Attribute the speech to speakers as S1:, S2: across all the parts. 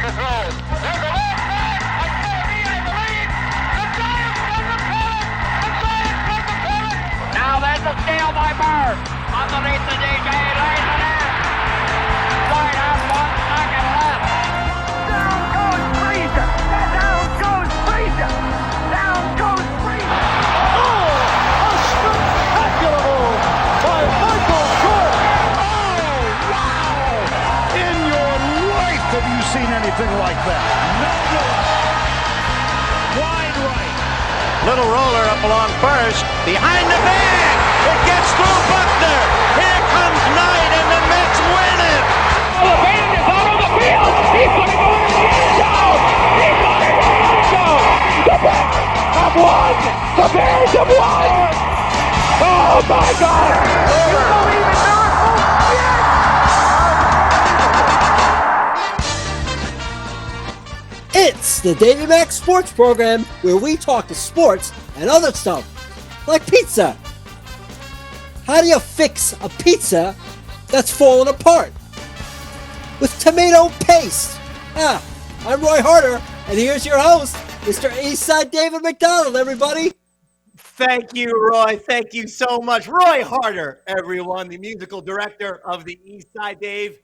S1: to throw. There's a left back. I believe. The Giants get the pennant. The Giants get the pennant. Now there's a steal by Bird. Underneath the DJ. Lays it in. Right out one second left. Down goes Frazier. Down goes Frazier. Down goes Frazier.
S2: Oh, a spectacular move by Michael Court. Oh, wow. In your life have you seen anything like that? No. Wide right.
S3: Little roller up along first. Behind the bag. It gets through Buckner. Here comes Knight and the Mets win it.
S1: The band is out on the field. He's going to go in the end zone. He's going to go in the end zone. The Bears have won. The Bears have won. Oh, my God. You believe in miracles? Yes.
S4: It's the Davey Mac Sports Program, where we talk to sports and other stuff, like pizza. How do you fix a pizza that's falling apart? With tomato paste. I'm Roy Harter, and here's your host, Mr. Eastside David McDonald, everybody.
S5: Thank you, Roy. Thank you so much. Roy Harter, everyone, the musical director of the Eastside Dave.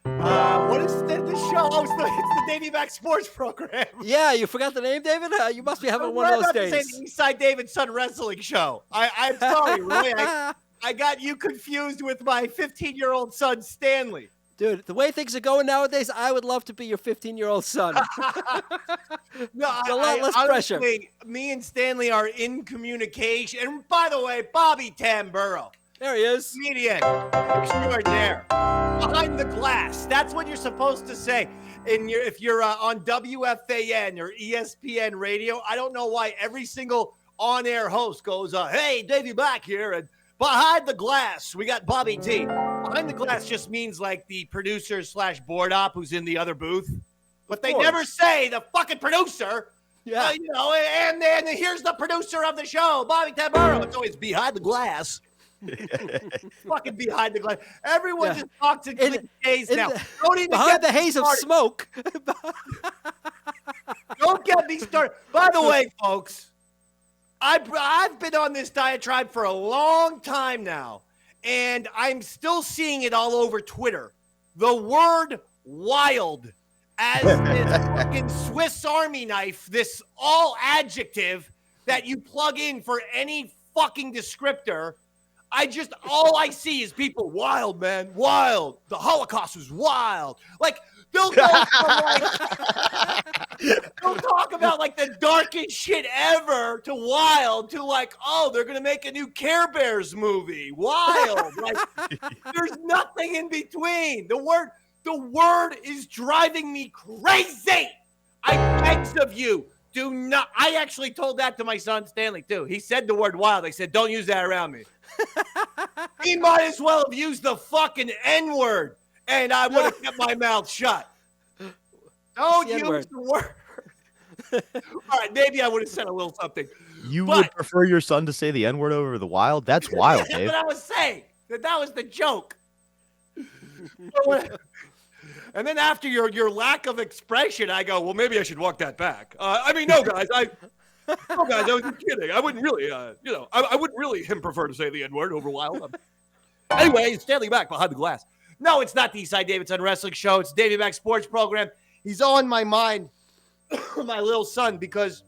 S5: What is the show? Oh, it's the Davey Mac Sports Program.
S4: Yeah, you forgot the name, David? You must be having one of those days.
S5: The Eastside David Son Wrestling Show. I'm sorry, Roy. I got you confused with my 15-year-old son, Stanley.
S4: Dude, the way things are going nowadays, I would love to be your 15-year-old son.
S5: No,
S4: a lot less
S5: honestly,
S4: pressure.
S5: Me and Stanley are in communication. And by the way, Bobby Tamburro.
S4: There he is.
S5: Comedian extraordinaire. Behind the glass. That's what you're supposed to say. If you're on WFAN or ESPN radio, I don't know why every single on-air host goes, hey, Davey Mac here, and behind the glass, we got Bobby T. Behind the glass just means like the producer / board op who's in the other booth. But they never say the fucking producer.
S4: Yeah.
S5: And then here's the producer of the show, Bobby Tamburro. It's always behind the glass. Fucking behind the glass. Everyone just talks in cliches now. Don't even
S4: behind
S5: get
S4: the haze of smoke.
S5: Don't get me started. By the way, folks, I've been on this diatribe for a long time now, and I'm still seeing it all over Twitter. The word wild as this fucking Swiss Army knife, this all adjective that you plug in for any fucking descriptor. All I see is people, wild, man, wild. The Holocaust was wild. Like, they'll go from they'll talk about like the darkest shit ever to wild to like, oh, they're going to make a new Care Bears movie. Wild. Like, there's nothing in between. The word is driving me crazy. I beg of you. Do not. I actually told that to my son Stanley too. He said the word wild. I said, don't use that around me. He might as well have used the fucking N-word, and I would have kept my mouth shut. Don't use the word. All right, maybe I would have said a little something.
S6: You would prefer your son to say the N-word over the wild? That's wild, Dave.
S5: That's what I was saying. That was the joke. And then after your lack of expression, I go, well, maybe I should walk that back. No, guys, I was just kidding. I wouldn't really, I wouldn't really prefer to say the N-word over wild. Anyway, Stanley Mac behind the glass. No, it's not the Eastside Davidson Wrestling Show. It's Davey Mac Sports Program. He's on my mind, my little son, because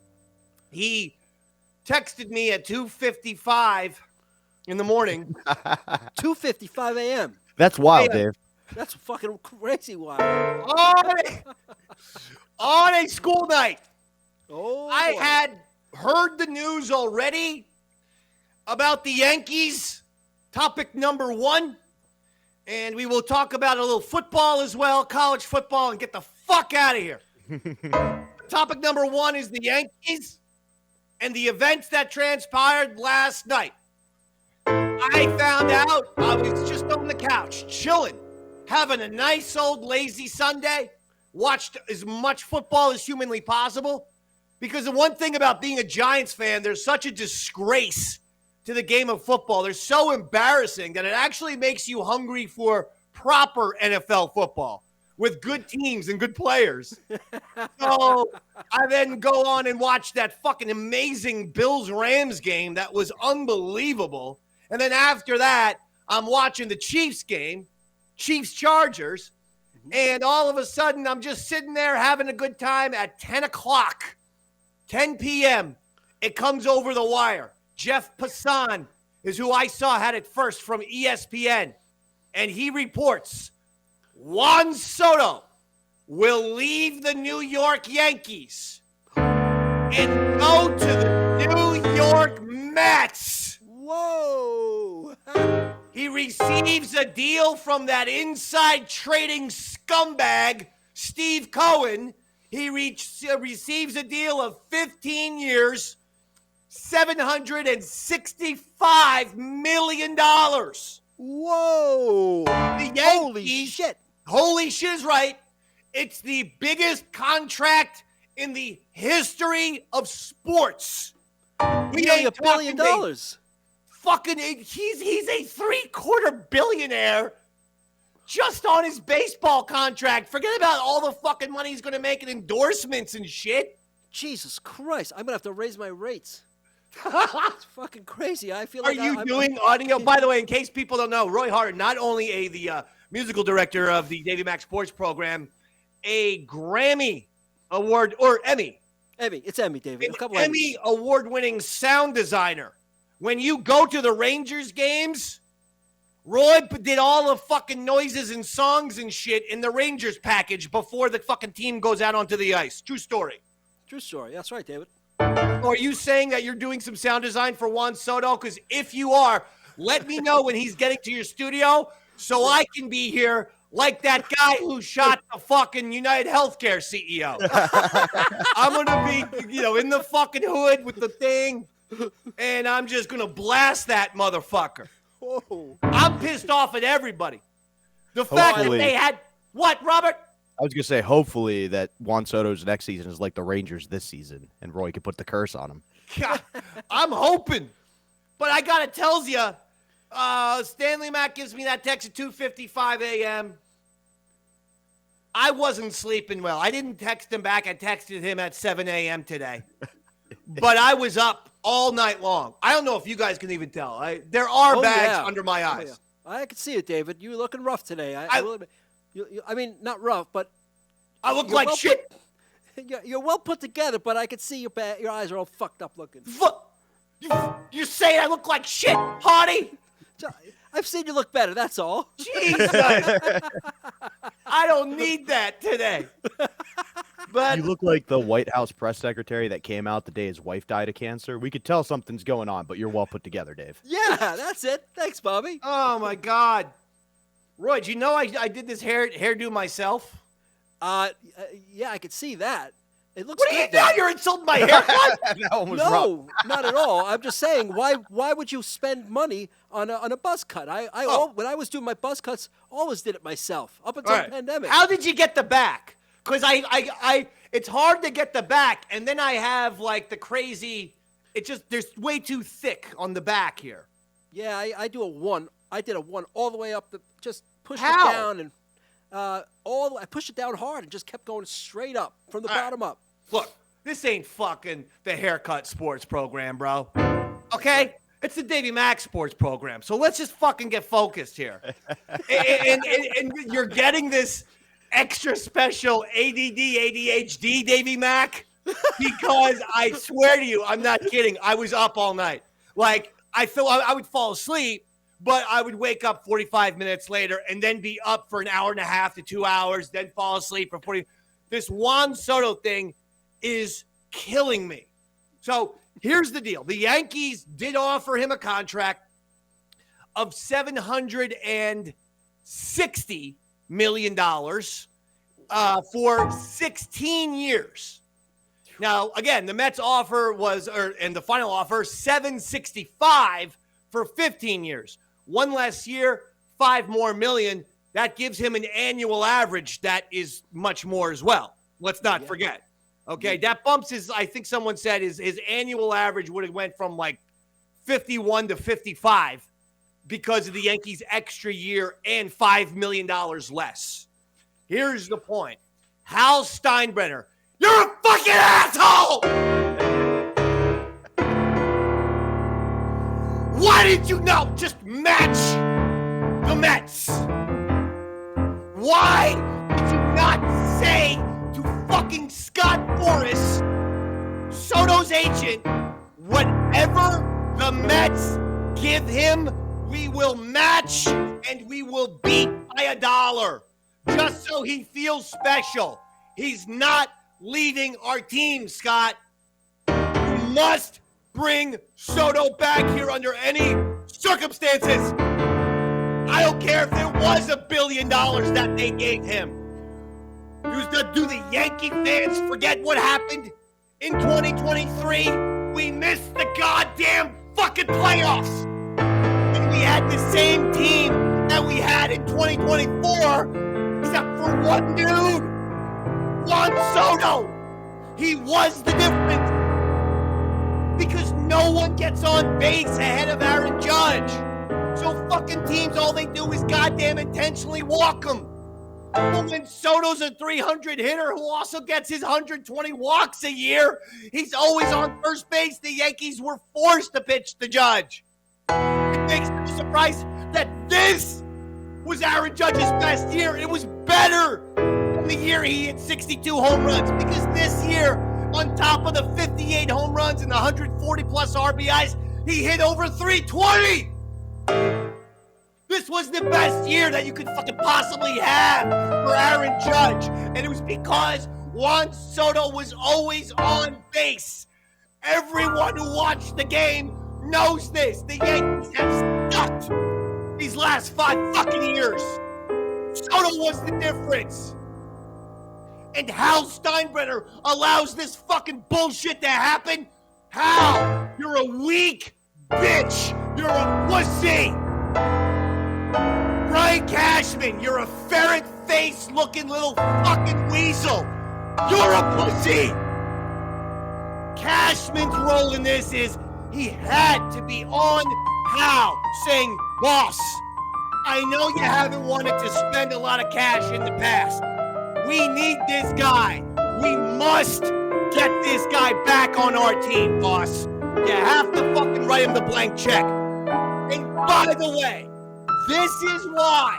S5: he texted me at 2:55 in the morning.
S4: 2:55 a.m.
S6: That's wild, Dave.
S4: That's fucking crazy wild.
S5: On a school night.
S4: Oh,
S5: I had heard the news already about the Yankees. Topic number 1. And we will talk about a little football as well, college football, and get the fuck out of here. Topic number 1 is the Yankees and the events that transpired last night. I found out I was just on the couch, chilling, having a nice old lazy Sunday, watched as much football as humanly possible. Because the one thing about being a Giants fan, there's such a disgrace to the game of football. They're so embarrassing that it actually makes you hungry for proper NFL football. with good teams and good players. So I then go on and watch that fucking amazing Bills-Rams game that was unbelievable. And then after that, I'm watching the Chiefs game, Chiefs-Chargers, and all of a sudden I'm just sitting there having a good time at 10 o'clock, 10 p.m. It comes over the wire. Jeff Passan is who I saw had it first from ESPN, and he reports Juan Soto will leave the New York Yankees and go to the New York Mets.
S4: Whoa!
S5: He receives a deal from that inside trading scumbag, Steve Cohen. He receives a deal of 15 years, $765 million.
S4: Whoa!
S5: The Yankees,
S4: Holy shit!
S5: Holy shit is right. It's the biggest contract in the history of sports. We
S4: Nearly
S5: ain't
S4: $1 billion.
S5: Fucking, he's a $750 million just on his baseball contract. Forget about all the fucking money he's going to make in endorsements and shit.
S4: Jesus Christ! I'm gonna have to raise my rates. It's fucking crazy. I feel like
S5: I'm doing audio? By the way, in case people don't know, Roy Harter, not only the musical director of the Davey Mac Sports Program, a Grammy Award, or Emmy.
S4: It's Emmy, David. A couple
S5: Emmy Award-winning sound designer. When you go to the Rangers games, Roy did all the fucking noises and songs and shit in the Rangers package before the fucking team goes out onto the ice. True story.
S4: True story. That's right, David.
S5: Are you saying that you're doing some sound design for Juan Soto? Because if you are, let me know when he's getting to your studio so I can be here like that guy who shot the fucking United Healthcare CEO. I'm going to be, in the fucking hood with the thing, and I'm just going to blast that motherfucker.
S4: Whoa.
S5: I'm pissed off at everybody. The fact that they had, what, Robert?
S6: I was going to say, hopefully, that Juan Soto's next season is like the Rangers this season, and Roy can put the curse on him.
S5: God, I'm hoping. But I got to tell you, Stanley Mac gives me that text at 2:55 a.m. I wasn't sleeping well. I didn't text him back. I texted him at 7 a.m. today. But I was up all night long. I don't know if you guys can even tell. There are bags under my eyes.
S4: Yeah. I can see it, David. You're looking rough today. I mean, not rough, but
S5: I look like shit.
S4: You're well put together, but I can see your eyes are all fucked up looking.
S5: You're saying I look like shit, Hardy?
S4: I've seen you look better, that's all.
S5: Jesus. I don't need that today. But
S6: you look like the White House press secretary that came out the day his wife died of cancer. We could tell something's going on, but you're well put together, Dave.
S4: Yeah, that's it. Thanks, Bobby.
S5: Oh, my God. Roy, do you know I did this hairdo myself?
S4: Yeah, I could see that. It looks
S5: what
S4: good.
S5: Are you now? You're insulting my haircut?
S6: That one was
S4: no,
S6: rough.
S4: not at all. I'm just saying, why would you spend money on a buzz cut? When I was doing my buzz cuts, always did it myself up until the pandemic.
S5: How did you get the back? Because it's hard to get the back, and then I have like the crazy. There's way too thick on the back here.
S4: Yeah, I do a one. I did a one all the way up. Just pushed it
S5: How?
S4: down and I pushed it down hard and just kept going straight up from the bottom up.
S5: Look, this ain't fucking the Haircut Sports Program, bro. Okay? It's the Davey Mac Sports Program. So let's just fucking get focused here. and you're getting this extra special ADD, ADHD, Davey Mac, because I swear to you, I'm not kidding. I was up all night. Like, I would fall asleep, but I would wake up 45 minutes later and then be up for an hour and a half to 2 hours, then fall asleep for 40. This Juan Soto thing is killing me. So here's the deal. The Yankees did offer him a contract of $760 million for 16 years. Now, again, the Mets offer and the final offer, $765 for 15 years. One less year, $5 more million. That gives him an annual average that is much more as well. Let's not forget. Okay, that bumps his, I think someone said his annual average would have went from like 51 to 55 because of the Yankees' extra year and $5 million less. Here's the point. Hal Steinbrenner, you're a fucking asshole! Why did you not just match the Mets? Why did you not say to fucking Scott Boras, Soto's agent, whatever the Mets give him, we will match and we will beat by $1, just so he feels special. He's not leading our team, Scott. You must bring Soto back here under any circumstances. I don't care if there was $1 billion that they gave him. Do the Yankee fans forget what happened in 2023? We missed the goddamn fucking playoffs. And we had the same team that we had in 2024, except for one dude, Juan Soto. He was the difference. Because no one gets on base ahead of Aaron Judge. So fucking teams, all they do is goddamn intentionally walk him. But when Soto's a 300 hitter who also gets his 120 walks a year, he's always on first base. The Yankees were forced to pitch to Judge. It makes no surprise that this was Aaron Judge's best year. It was better than the year he hit 62 home runs, because this year, on top of the 58 home runs and the 140 plus RBIs, he hit over 320. This was the best year that you could fucking possibly have for Aaron Judge. And it was because Juan Soto was always on base. Everyone who watched the game knows this. The Yankees have sucked these last 5 fucking years. Soto was the difference. And Hal Steinbrenner allows this fucking bullshit to happen? Hal, you're a weak bitch. You're a pussy. Brian Cashman, you're a ferret-faced looking little fucking weasel. You're a pussy. Cashman's role in this is he had to be on Hal saying, boss, I know you haven't wanted to spend a lot of cash in the past. We need this guy. We must get this guy back on our team, boss. You have to fucking write him the blank check. And by the way, this is why,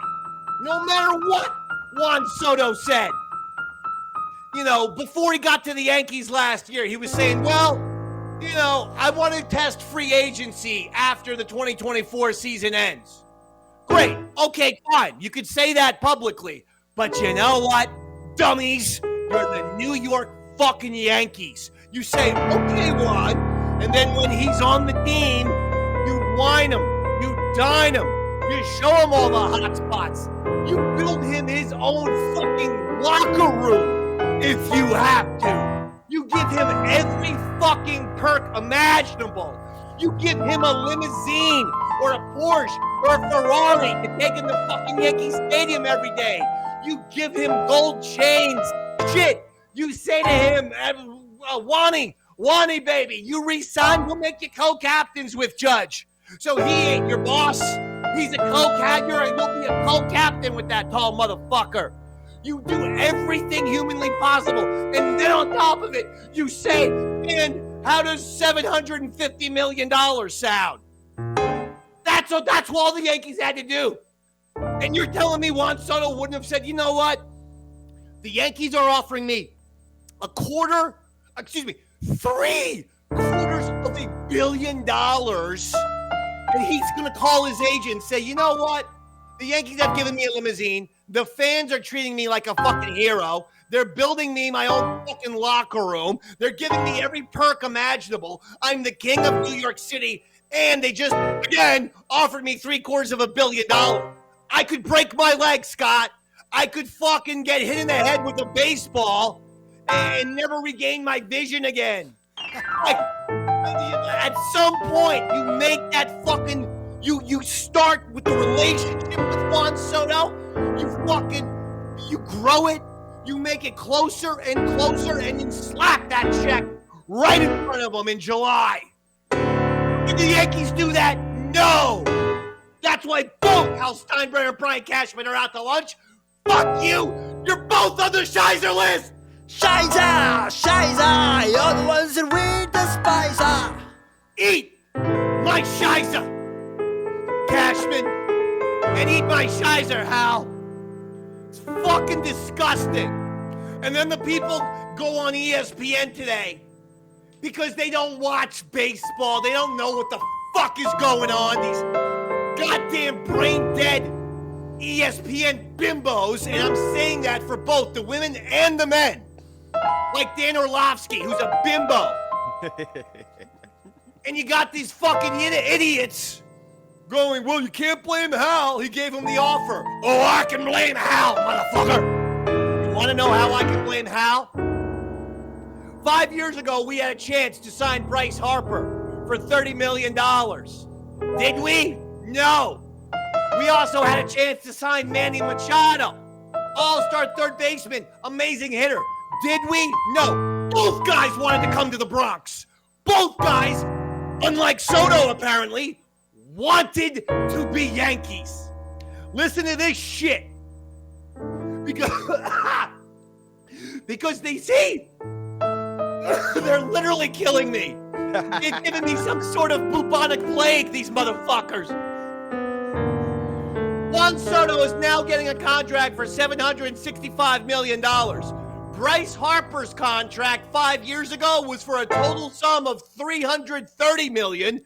S5: no matter what Juan Soto said, before he got to the Yankees last year, he was saying, well, I want to test free agency after the 2024 season ends. Great. Okay, fine. You could say that publicly. But you know what? Dummies, you're the New York fucking Yankees. You say, okay, Juan, and then when he's on the team, you wine him, you dine him, you show him all the hot spots. You build him his own fucking locker room if you have to. You give him every fucking perk imaginable. You give him a limousine or a Porsche or a Ferrari to take him to fucking Yankee Stadium every day. You give him gold chains. Shit. You say to him, Wani, baby, you resign, we'll make you co-captains with Judge. So he ain't your boss. He's a co-captain. You'll be a co-captain with that tall motherfucker. You do everything humanly possible. And then on top of it, you say, man, how does $750 million sound? That's what all the Yankees had to do. And you're telling me Juan Soto wouldn't have said, you know what? The Yankees are offering me $750 million. And he's going to call his agent and say, you know what? The Yankees have given me a limousine. The fans are treating me like a fucking hero. They're building me my own fucking locker room. They're giving me every perk imaginable. I'm the king of New York City. And they just, again, offered me $750 million. I could break my leg, Scott. I could fucking get hit in the head with a baseball and never regain my vision again. Like, at some point, you make that fucking, you start with the relationship with Juan Soto. You grow it. You make it closer and closer, and you slap that check right in front of them in July. Did the Yankees do that? No. That's why both Hal Steinbrenner and Brian Cashman are out to lunch. Fuck you. You're both on the Shizer list.
S4: Shizer, you're the ones that we despise.
S5: Eat my Shizer, Cashman, and eat my Shizer, Hal. It's fucking disgusting. And then the people go on ESPN today because they don't watch baseball. They don't know what the fuck is going on. These goddamn brain-dead ESPN bimbos, and I'm saying that for both the women and the men. Like Dan Orlovsky, who's a bimbo. And you got these fucking idiots going, well, you can't blame Hal. He gave him the offer. Oh, I can blame Hal, motherfucker. You want to know how I can blame Hal? 5 years ago, we had a chance to sign Bryce Harper for $30 million. Did we? No. We also had a chance to sign Manny Machado, all-star third baseman, amazing hitter. Did we? No. Both guys wanted to come to the Bronx. Both guys, unlike Soto apparently, wanted to be Yankees. Listen to this shit. Because they see they're literally killing me. They've given me some sort of bubonic plague, these motherfuckers. Juan Soto is now getting a contract for $765 million. Bryce Harper's contract 5 years ago was for a total sum of $330 million.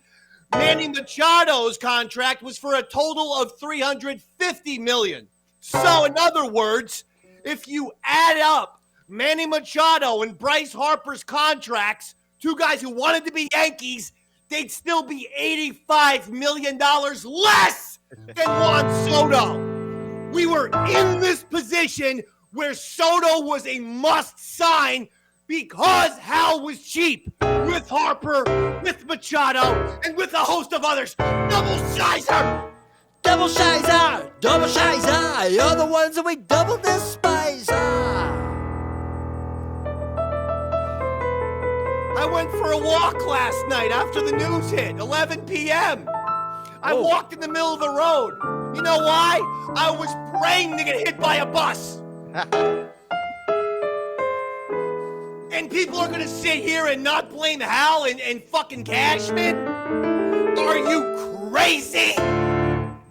S5: Manny Machado's contract was for a total of $350 million. So, in other words, if you add up Manny Machado and Bryce Harper's contracts, two guys who wanted to be Yankees, they'd still be $85 million less than Juan Soto. We were in this position where Soto was a must-sign because Hal was cheap with Harper, with Machado, and with a host of others. Double Shizer!
S4: Double Shizer! Double Shizer! You're the ones that we double despise.
S5: I went for a walk last night after the news hit, 11 p.m. I walked in the middle of the road. You know why? I was praying to get hit by a bus. And people are going to sit here and not blame Hal and fucking Cashman? Are you crazy?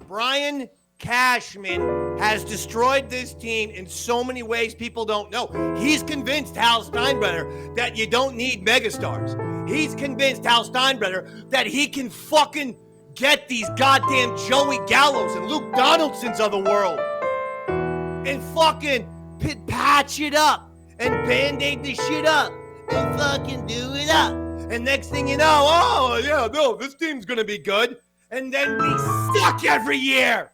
S5: Brian Cashman has destroyed this team in so many ways people don't know. He's convinced Hal Steinbrenner that you don't need megastars. He's convinced Hal Steinbrenner that he can fucking get these goddamn Joey Gallos and Luke Donaldsons of the world and fucking patch it up and Band-Aid the shit up and fucking do it up. And next thing you know, this team's gonna be good. And then we suck every year.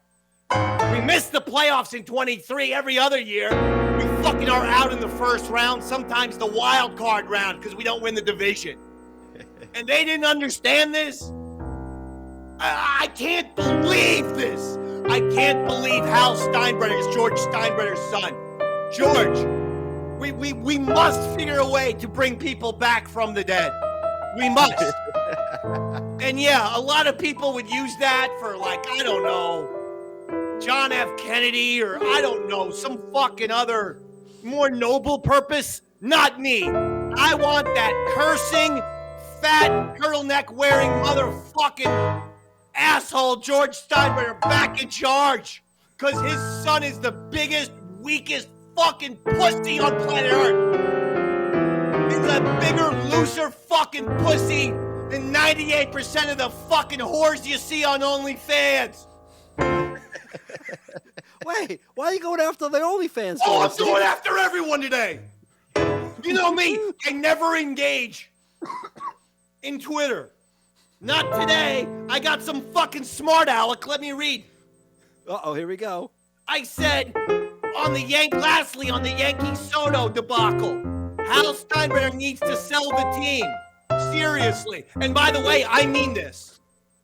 S5: We miss the playoffs in 23 every other year. We fucking are out in the first round, sometimes the wild card round, because we don't win the division. And they didn't understand this. I can't believe this. I can't believe Hal Steinbrenner is George Steinbrenner's son. George, we must figure a way to bring people back from the dead. We must. And yeah, a lot of people would use that for, like, I don't know, John F. Kennedy or I don't know, some fucking other more noble purpose. Not me. I want that cursing, fat, turtleneck-wearing motherfucking asshole George Steinbrenner back in charge. Because his son is the biggest, weakest fucking pussy on planet Earth. He's a bigger, looser fucking pussy than 98% of the fucking whores you see on OnlyFans.
S4: Wait, why are you going after the OnlyFans?
S5: Oh, I'm going after everyone today. You know me, I never engage in Twitter. Not today. I got some fucking smart aleck. Let me read.
S4: Uh-oh, here we go.
S5: I said lastly on the Yankee Soto debacle, Hal Steinbrenner needs to sell the team. Seriously. And by the way, I mean this.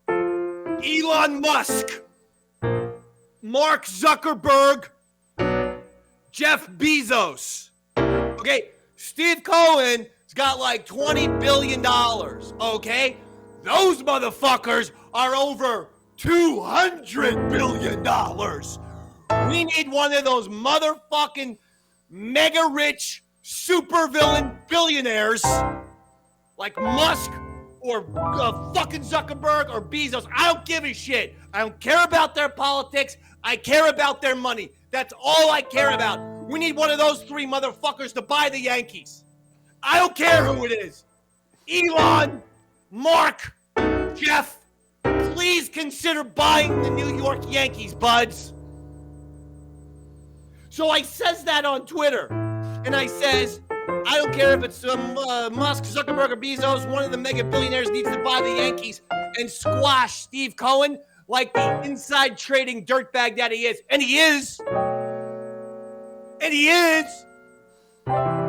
S5: Elon Musk, Mark Zuckerberg, Jeff Bezos. Okay, Steve Cohen's got like $20 billion, okay? Those motherfuckers are over $200 billion. We need one of those motherfucking mega rich supervillain billionaires like Musk or fucking Zuckerberg or Bezos. I don't give a shit. I don't care about their politics. I care about their money. That's all I care about. We need one of those three motherfuckers to buy the Yankees. I don't care who it is. Elon, Mark, Jeff, please consider buying the New York Yankees, buds. So I says that on Twitter. And I says, I don't care if it's Musk, Zuckerberg, or Bezos. One of the mega billionaires needs to buy the Yankees and squash Steve Cohen like the inside trading dirtbag that he is. And he is. And he is.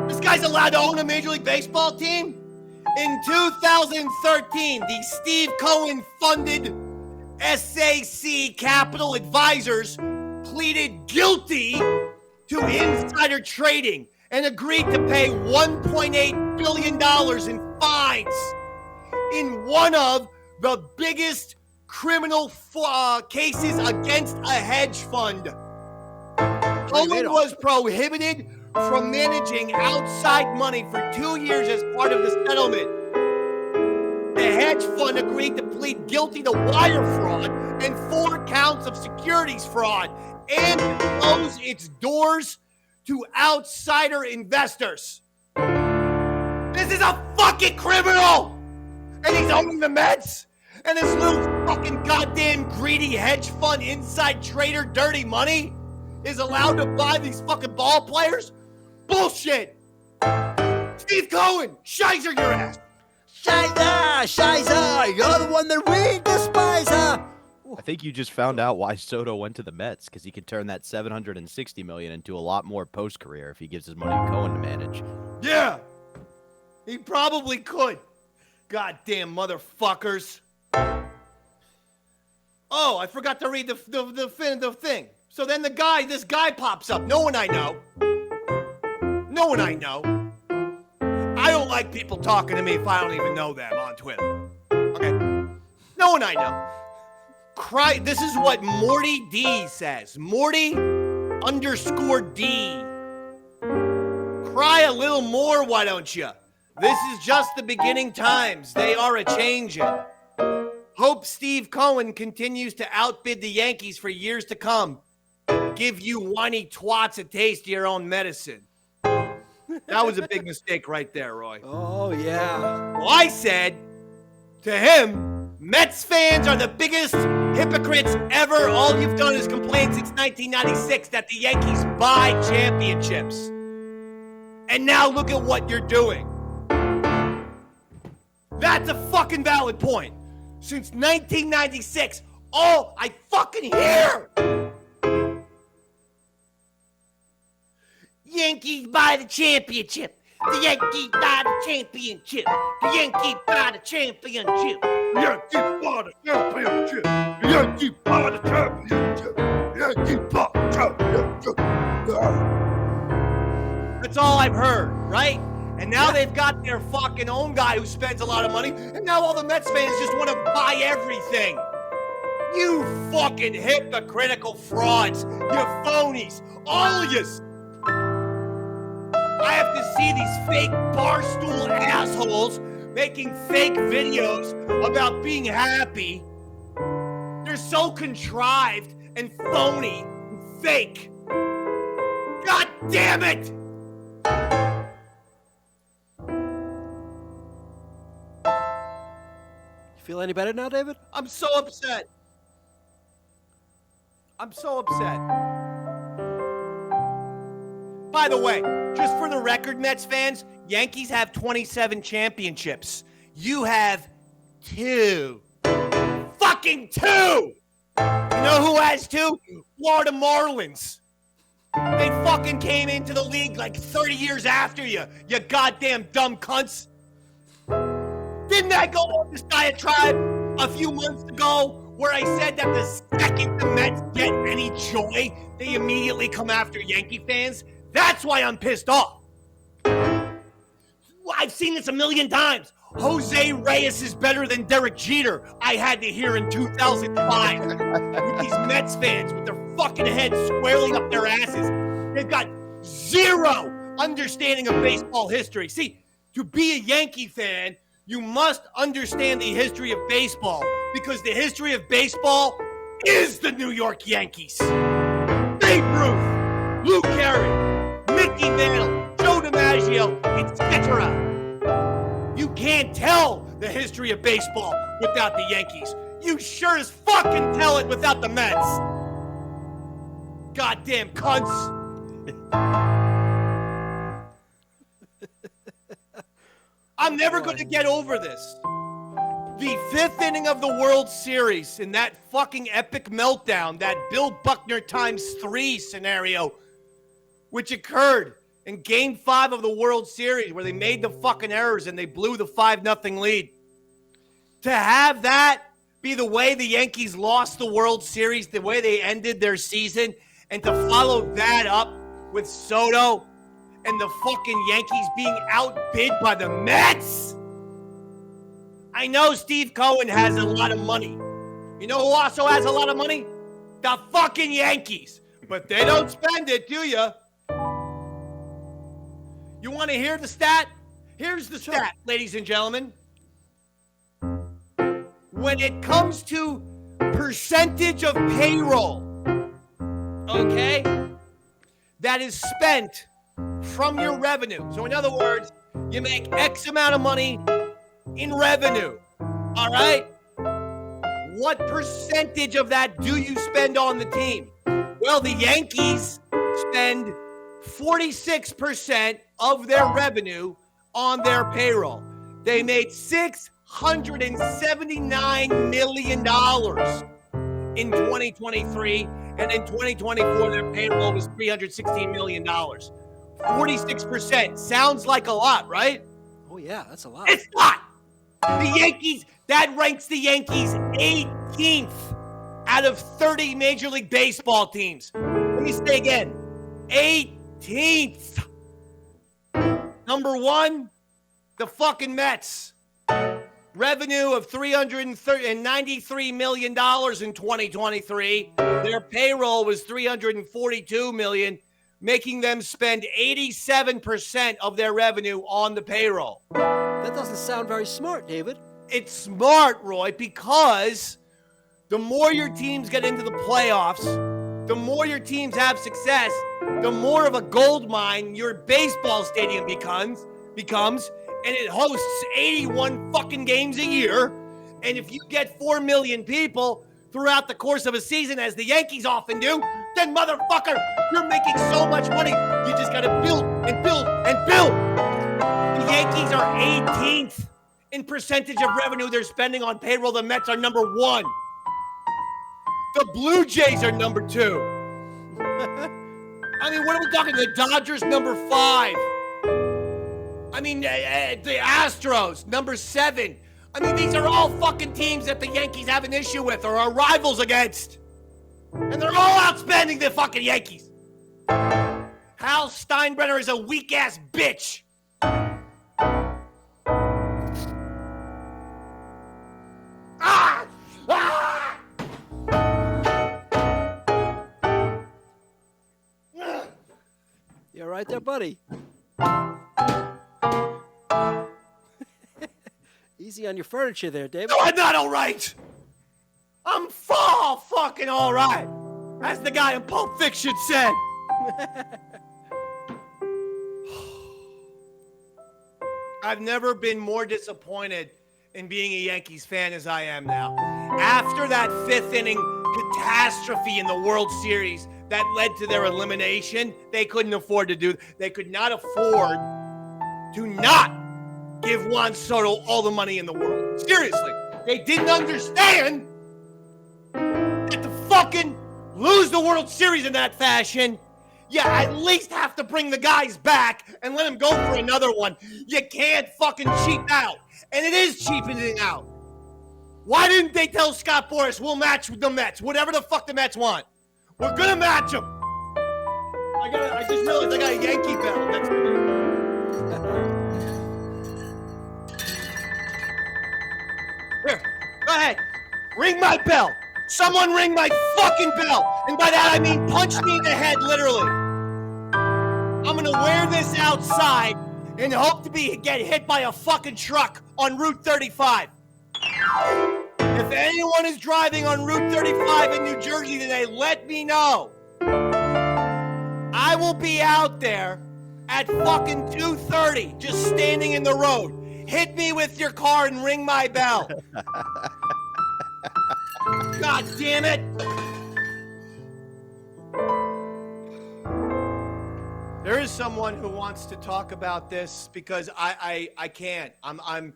S5: This guy's allowed to own a Major League Baseball team? In 2013, the Steve Cohen-funded SAC Capital Advisors pleaded guilty to insider trading and agreed to pay $1.8 billion in fines in one of the biggest criminal cases against a hedge fund. Cohen was prohibited from managing outside money for 2 years as part of the settlement. The hedge fund agreed to plead guilty to wire fraud and 4 counts of securities fraud and close its doors to outsider investors. This is a fucking criminal! And he's owning the Mets? And this little fucking goddamn greedy hedge fund inside trader dirty money is allowed to buy these fucking ball players? Bullshit! Steve Cohen, shizer your ass!
S4: Shizer, you're the one that we despise.
S6: I think you just found out why Soto went to the Mets, because he could turn that $760 million into a lot more post-career if he gives his money to Cohen to manage.
S5: Yeah, he probably could. Goddamn motherfuckers. Oh, I forgot to read the thing. So then this guy pops up. No one I know. I don't like people talking to me if I don't even know them on Twitter. Okay? No one I know. This is what Morty D says. Morty _D. Cry a little more, why don't you? This is just the beginning times. They are a-changin'. Hope Steve Cohen continues to outbid the Yankees for years to come. Give you whiny twats a taste of your own medicine. That was a big mistake right there, Roy.
S4: Oh, yeah.
S5: Well, I said to him, Mets fans are the biggest hypocrites ever. All you've done is complain since 1996 that the Yankees buy championships. And now look at what you're doing. That's a fucking valid point. Since 1996, all I fucking hear. Yankees buy the championship. The Yankees buy the championship. The Yankees buy the championship.
S2: The Yankees buy the championship. The Yankees buy the championship. The Yankees buy the championship.
S5: That's all I've heard, right? And now they've got their fucking own guy who spends a lot of money, and now all the Mets fans just want to buy everything. You fucking hypocritical frauds. You phonies. All of yous. I have to see these fake barstool assholes making fake videos about being happy. They're so contrived and phony and fake. God damn it!
S4: You feel any better now, David?
S5: I'm so upset. By the way, just for the record, Mets fans, Yankees have 27 championships. You have 2. Fucking 2! You know who has 2? Florida Marlins. They fucking came into the league like 30 years after you goddamn dumb cunts. Didn't I go on this diatribe a few months ago where I said that the second the Mets get any joy, they immediately come after Yankee fans? That's why I'm pissed off. I've seen this a million times. Jose Reyes is better than Derek Jeter, I had to hear in 2005. With these Mets fans with their fucking heads squarely up their asses. They've got zero understanding of baseball history. See, to be a Yankee fan, you must understand the history of baseball because the history of baseball is the New York Yankees. Babe Ruth, Lou Gehrig, Mickey Mantle, Joe DiMaggio, etc. You can't tell the history of baseball without the Yankees. You sure as fuck can tell it without the Mets. Goddamn cunts. I'm never going to get over this. The fifth inning of the World Series in that fucking epic meltdown, that Bill Buckner ×3 scenario, which occurred in Game 5 of the World Series where they made the fucking errors and they blew the 5-0 lead. To have that be the way the Yankees lost the World Series, the way they ended their season, and to follow that up with Soto and the fucking Yankees being outbid by the Mets. I know Steve Cohen has a lot of money. You know who also has a lot of money? The fucking Yankees. But they don't spend it, do you? You want to hear the stat? Here's the stat, ladies and gentlemen. When it comes to percentage of payroll, okay, that is spent from your revenue. So in other words, you make X amount of money in revenue, all right? What percentage of that do you spend on the team? Well, the Yankees spend 46% of their revenue on their payroll. They made $679 million in 2023, and in 2024, their payroll was $316 million. 46% sounds like a lot, right?
S4: Oh, yeah, that's a lot.
S5: It's not. The Yankees, that ranks the Yankees 18th out of 30 Major League Baseball teams. Let me say again, 18th. Number one, the fucking Mets. Revenue of $393 million in 2023. Their payroll was $342 million, making them spend 87% of their revenue on the payroll.
S4: That doesn't sound very smart, David.
S5: It's smart, Roy, because the more your teams get into the playoffs, the more your teams have success, the more of a gold mine your baseball stadium becomes, and it hosts 81 fucking games a year. And if you get 4 million people throughout the course of a season, as the Yankees often do, then motherfucker, you're making so much money. You just got to build and build and build. The Yankees are 18th in percentage of revenue they're spending on payroll. The Mets are number one. The Blue Jays are number two. I mean, what are we talking? The Dodgers, number 5. I mean, the Astros, number 7. I mean, these are all fucking teams that the Yankees have an issue with or are rivals against. And they're all outspending the fucking Yankees. Hal Steinbrenner is a weak-ass bitch. Ah! Ah!
S4: You all right there, buddy? Easy on your furniture there, David.
S5: No, I'm not all right. I'm fall fucking all right, as the guy in Pulp Fiction said. I've never been more disappointed in being a Yankees fan as I am now. After that 5th inning catastrophe in the World Series that led to their elimination, they couldn't afford to do. They could not afford to not give Juan Soto all the money in the world. Seriously. They didn't understand that to fucking lose the World Series in that fashion, you at least have to bring the guys back and let them go for another one. You can't fucking cheap out. And it is cheapening out. Why didn't they tell Scott Boras, we'll match with the Mets, whatever the fuck the Mets want? We're going to match them. I just realized I got a Yankee bell next to me. Here, go ahead. Ring my bell. Someone ring my fucking bell. And by that I mean punch me in the head, literally. I'm going to wear this outside and hope to get hit by a fucking truck on Route 35. If anyone is driving on Route 35 in New Jersey today, let me know. I will be out there at fucking 2:30, just standing in the road. Hit me with your car and ring my bell. God damn it. There is someone who wants to talk about this because I can't. I'm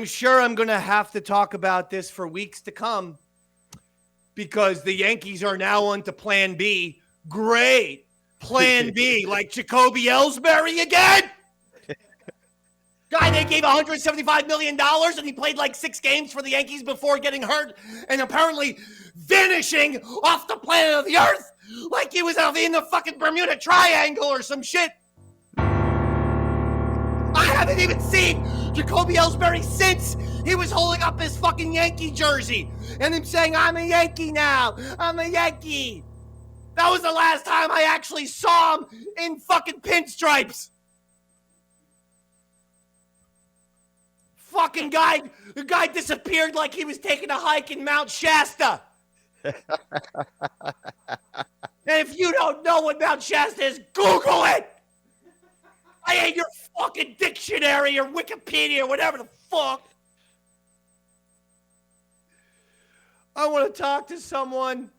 S5: sure I'm going to have to talk about this for weeks to come because the Yankees are now on to Plan B. Great. Plan B, like Jacoby Ellsbury again? Guy they gave $175 million and he played like 6 games for the Yankees before getting hurt and apparently vanishing off the planet of the earth like he was in the fucking Bermuda Triangle or some shit. I haven't even seen Jacoby Ellsbury since he was holding up his fucking Yankee jersey and him saying, I'm a Yankee now. I'm a Yankee. That was the last time I actually saw him in fucking pinstripes. Fucking guy, the guy disappeared like he was taking a hike in Mount Shasta. And if you don't know what Mount Shasta is, Google it. I ain't your fucking dictionary or Wikipedia or whatever the fuck. I want to talk to someone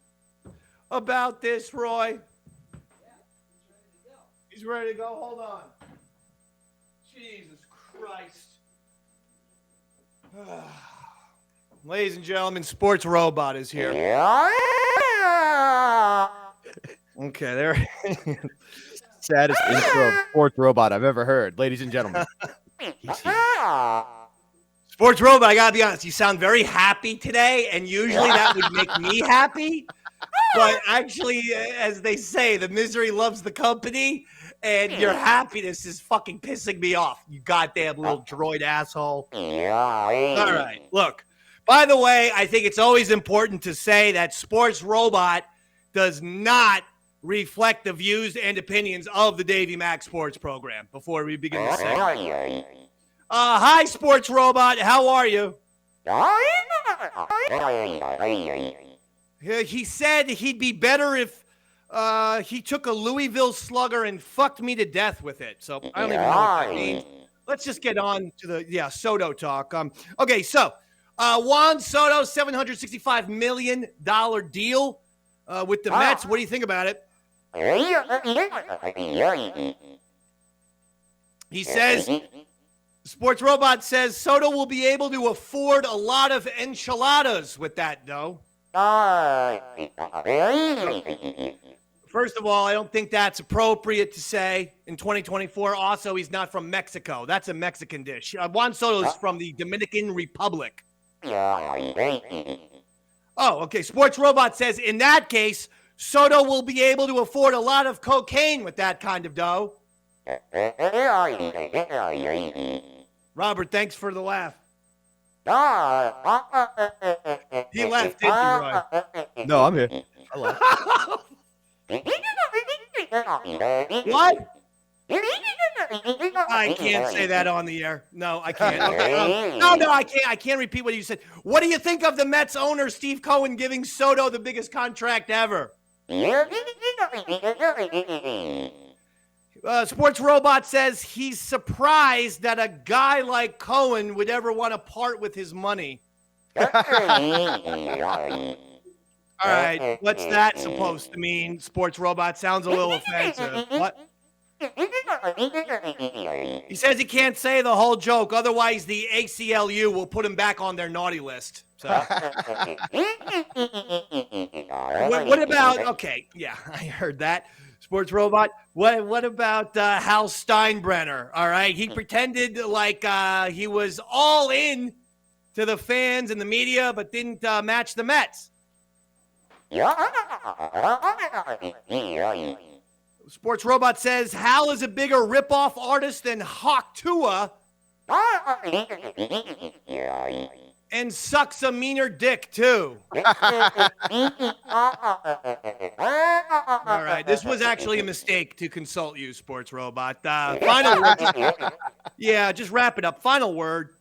S5: about this, Roy. He's ready to go. Hold on. Jesus Christ. Ladies and gentlemen, Sports Robot is here. Okay, there.
S6: Saddest intro of Sports Robot I've ever heard. Ladies and gentlemen.
S5: Sports Robot, I gotta be honest, you sound very happy today, and usually that would make me happy. But actually, as they say, the misery loves the company, and your happiness is fucking pissing me off, you goddamn little droid asshole. All right, look. By the way, I think it's always important to say that Sports Robot does not reflect the views and opinions of the Davey Mac Sports Program before we begin the segment. Hi, Sports Robot. How are you? He said he'd be better if he took a Louisville Slugger and fucked me to death with it. So I don't even know what that means. Let's just get on to the Soto talk. Okay, so Juan Soto, $765 million deal with the Mets. What do you think about it? He says, Sports Robot says Soto will be able to afford a lot of enchiladas with that dough. First of all, I don't think that's appropriate to say in 2024. Also, he's not from Mexico. That's a Mexican dish. Juan Soto is from the Dominican Republic. Oh, okay. Sports Robot says, in that case, Soto will be able to afford a lot of cocaine with that kind of dough. Robert, thanks for the laugh. He left, didn't you, Roy?
S6: No, I'm here. I laughed.
S5: What? I can't say that on the air. No, I can't. Okay, no, I can't. I can't repeat what you said. What do you think of the Mets owner, Steve Cohen, giving Soto the biggest contract ever? Sports Robot says he's surprised that a guy like Cohen would ever want to part with his money. All right, what's that supposed to mean? Sports Robot sounds a little offensive. What? He says he can't say the whole joke, otherwise the ACLU will put him back on their naughty list. So, what about? Okay, yeah, I heard that. Sports Robot. What about Hal Steinbrenner? All right, he pretended like he was all in to the fans and the media, but didn't match the Mets. Sports Robot says Hal is a bigger ripoff artist than Hawk Tua. and sucks a meaner dick, too. All right, this was actually a mistake to consult you, Sports Robot. Final word. Yeah, just wrap it up. Final word.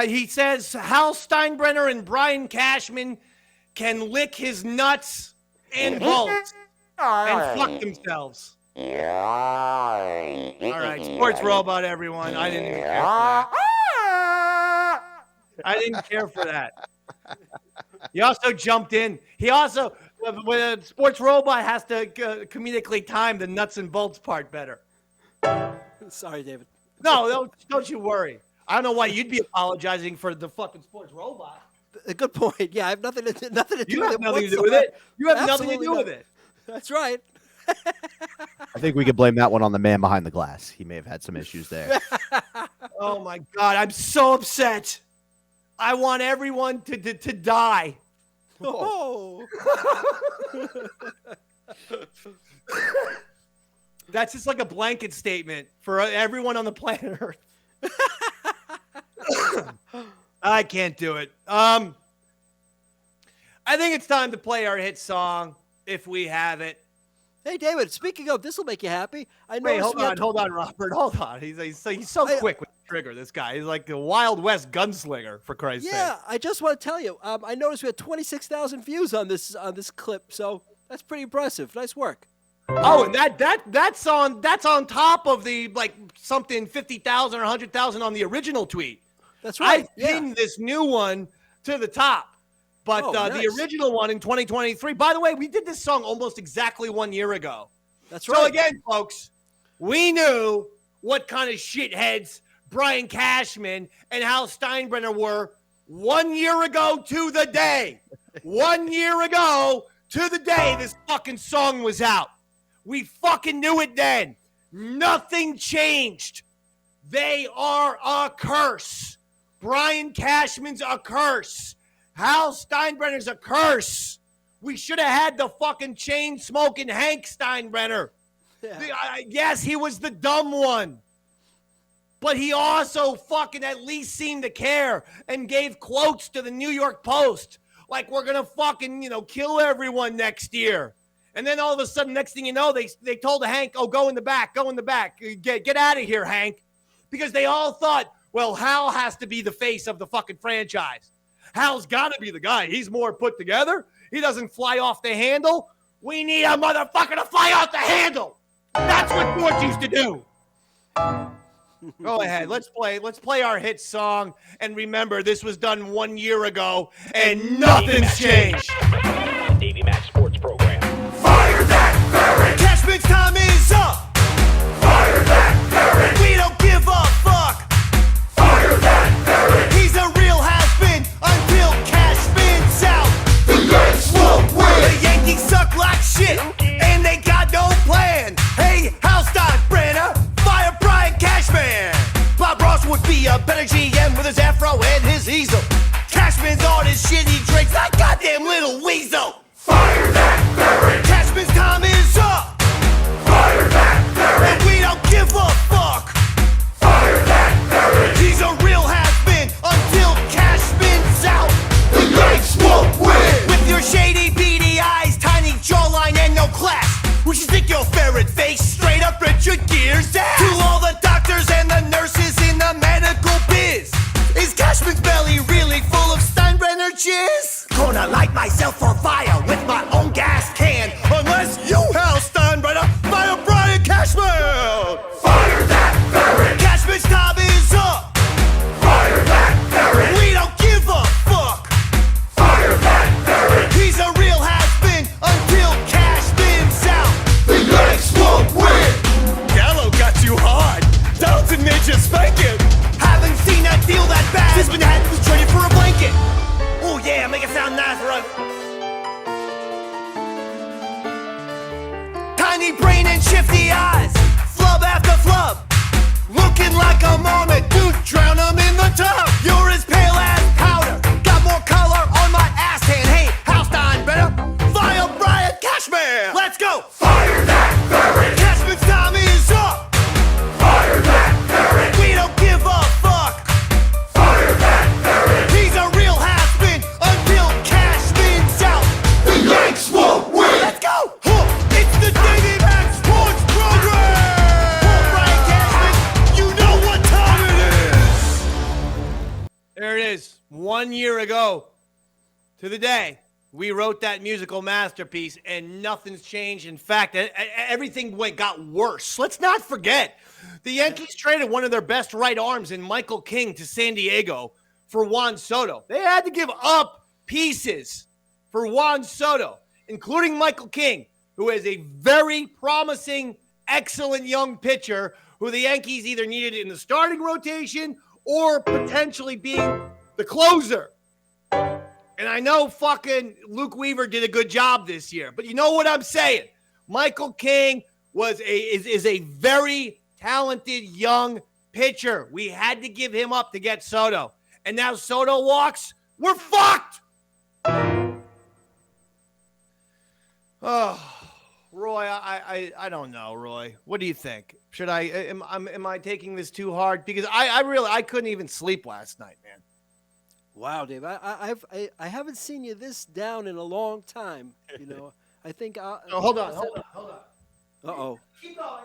S5: He says Hal Steinbrenner and Brian Cashman can lick his nuts and bolts and fuck themselves. All right, Sports Robot, everyone. I didn't even care for that. I didn't care for that. He also jumped in. He also, when Sports Robot has to comedically time the nuts and bolts part better.
S4: Sorry, David.
S5: No, don't you worry. I don't know why you'd be apologizing for the fucking Sports Robot.
S4: A good point. Yeah, I have nothing to do with it.
S5: You have nothing to do with it. You have nothing to do with it.
S4: That's right.
S6: I think we could blame that one on the man behind the glass. He may have had some issues there.
S5: Oh my God, I'm so upset. I want everyone to die.
S4: Oh.
S5: That's just like a blanket statement for everyone on the planet Earth. I can't do it. I think it's time to play our hit song if we have it.
S4: Hey, David, speaking of, this will make you happy.
S5: Wait, hold on, Robert. Hold on. He's so quick with the trigger, this guy. He's like the Wild West gunslinger, for Christ's sake.
S4: Yeah, I just want to tell you, I noticed we had 26,000 views on this clip, so that's pretty impressive. Nice work.
S5: Oh, and that's on top of the like something 50,000 or 100,000 on the original tweet.
S4: That's right.
S5: I pinned this new one to the top. But
S4: nice.
S5: The original one in 2023, by the way, we did this song almost exactly 1 year ago.
S4: That's right.
S5: So again, folks, we knew what kind of shitheads Brian Cashman and Hal Steinbrenner were 1 year ago to the day. 1 year ago to the day this fucking song was out. We fucking knew it then. Nothing changed. They are a curse. Brian Cashman's a curse. Hal Steinbrenner's a curse. We should have had the fucking chain-smoking Hank Steinbrenner. Yeah. Yes, he was the dumb one. But he also fucking at least seemed to care and gave quotes to the New York Post. Like, we're going to fucking, kill everyone next year. And then all of a sudden, next thing you know, they told Hank, oh, go in the back. Get out of here, Hank. Because they all thought, well, Hal has to be the face of the fucking franchise. Hal's got to be the guy. He's more put together. He doesn't fly off the handle. We need a motherfucker to fly off the handle. That's what George used to do. Go ahead. Let's play our hit song. And remember, this was done 1 year ago, and nothing's changed.
S1: Davey Mac Sports Program.
S5: Fire that ferret. Cashman's time is up.
S1: Fire that ferret.
S5: We don't give a fuck.
S1: Fire that ferret.
S5: He's a real has-been until cash spins out.
S1: The Yanks will win.
S5: The Yankees suck like shit, and they got no plan. Hey, Hal Steinbrenner, fire Brian Cashman. Bob Ross would be a better GM with his afro and his easel. Cashman's on his shit, he drinks like goddamn little weasel.
S1: Fire that ferret.
S5: Cashman's time is up.
S1: Fire that ferret.
S5: And we don't give a fuck.
S1: Fire that ferret.
S5: He's a real has-been until cash spins out.
S1: The Yanks will win.
S5: With your shady beady eyes, tiny jawline, and no class, we should stick your ferret face straight up Richard Gere's ass. To all the doctors and the nurses in the medical biz, is Cashman's belly really full of Steinbrenner jizz? Gonna light myself on fire with my own gas can, unless you, Hal Steinbrenner, fire Brian Cashman.
S1: Fire that ferret.
S5: Cashman's time is up.
S1: Fire that ferret.
S5: We don't give a fuck.
S1: Fire that ferret.
S5: He's a real has-been until cash spins out.
S1: The Yanks will win.
S5: Gallo got you hard. Dalton made you spank it. Haven't seen that deal that bad since Manhattan was traded for a blanket. Oh yeah, make it sound nice, right? Tiny brain and shifty eyes, flub after flub, looking like a marmot, dude, drown him in the tub. You're as pale as powder, got more color on my ass hand. Hey, Hal Steinbrenner, fire Brian Cashman. Let's go.
S1: Fire that ferret.
S5: Cashman's time is up.
S1: Fire that ferret.
S5: We don't give up. to the day we wrote that musical masterpiece, and nothing's changed. In fact, everything got worse. Let's not forget, the Yankees traded one of their best right arms in Michael King to San Diego for Juan Soto. They had to give up pieces for Juan Soto, including Michael King, who is a very promising, excellent young pitcher who the Yankees either needed in the starting rotation or potentially being the closer. And I know fucking Luke Weaver did a good job this year, but you know what I'm saying? Michael King is a very talented young pitcher. We had to give him up to get Soto. And now Soto walks. We're fucked. Oh, Roy, I don't know, Roy. What do you think? Should I am I taking this too hard? Because I couldn't even sleep last night, man.
S7: Wow, Dave, I haven't seen you this down in a long time. You know, I think.
S5: Hold on.
S7: Uh-oh.
S5: Keep going.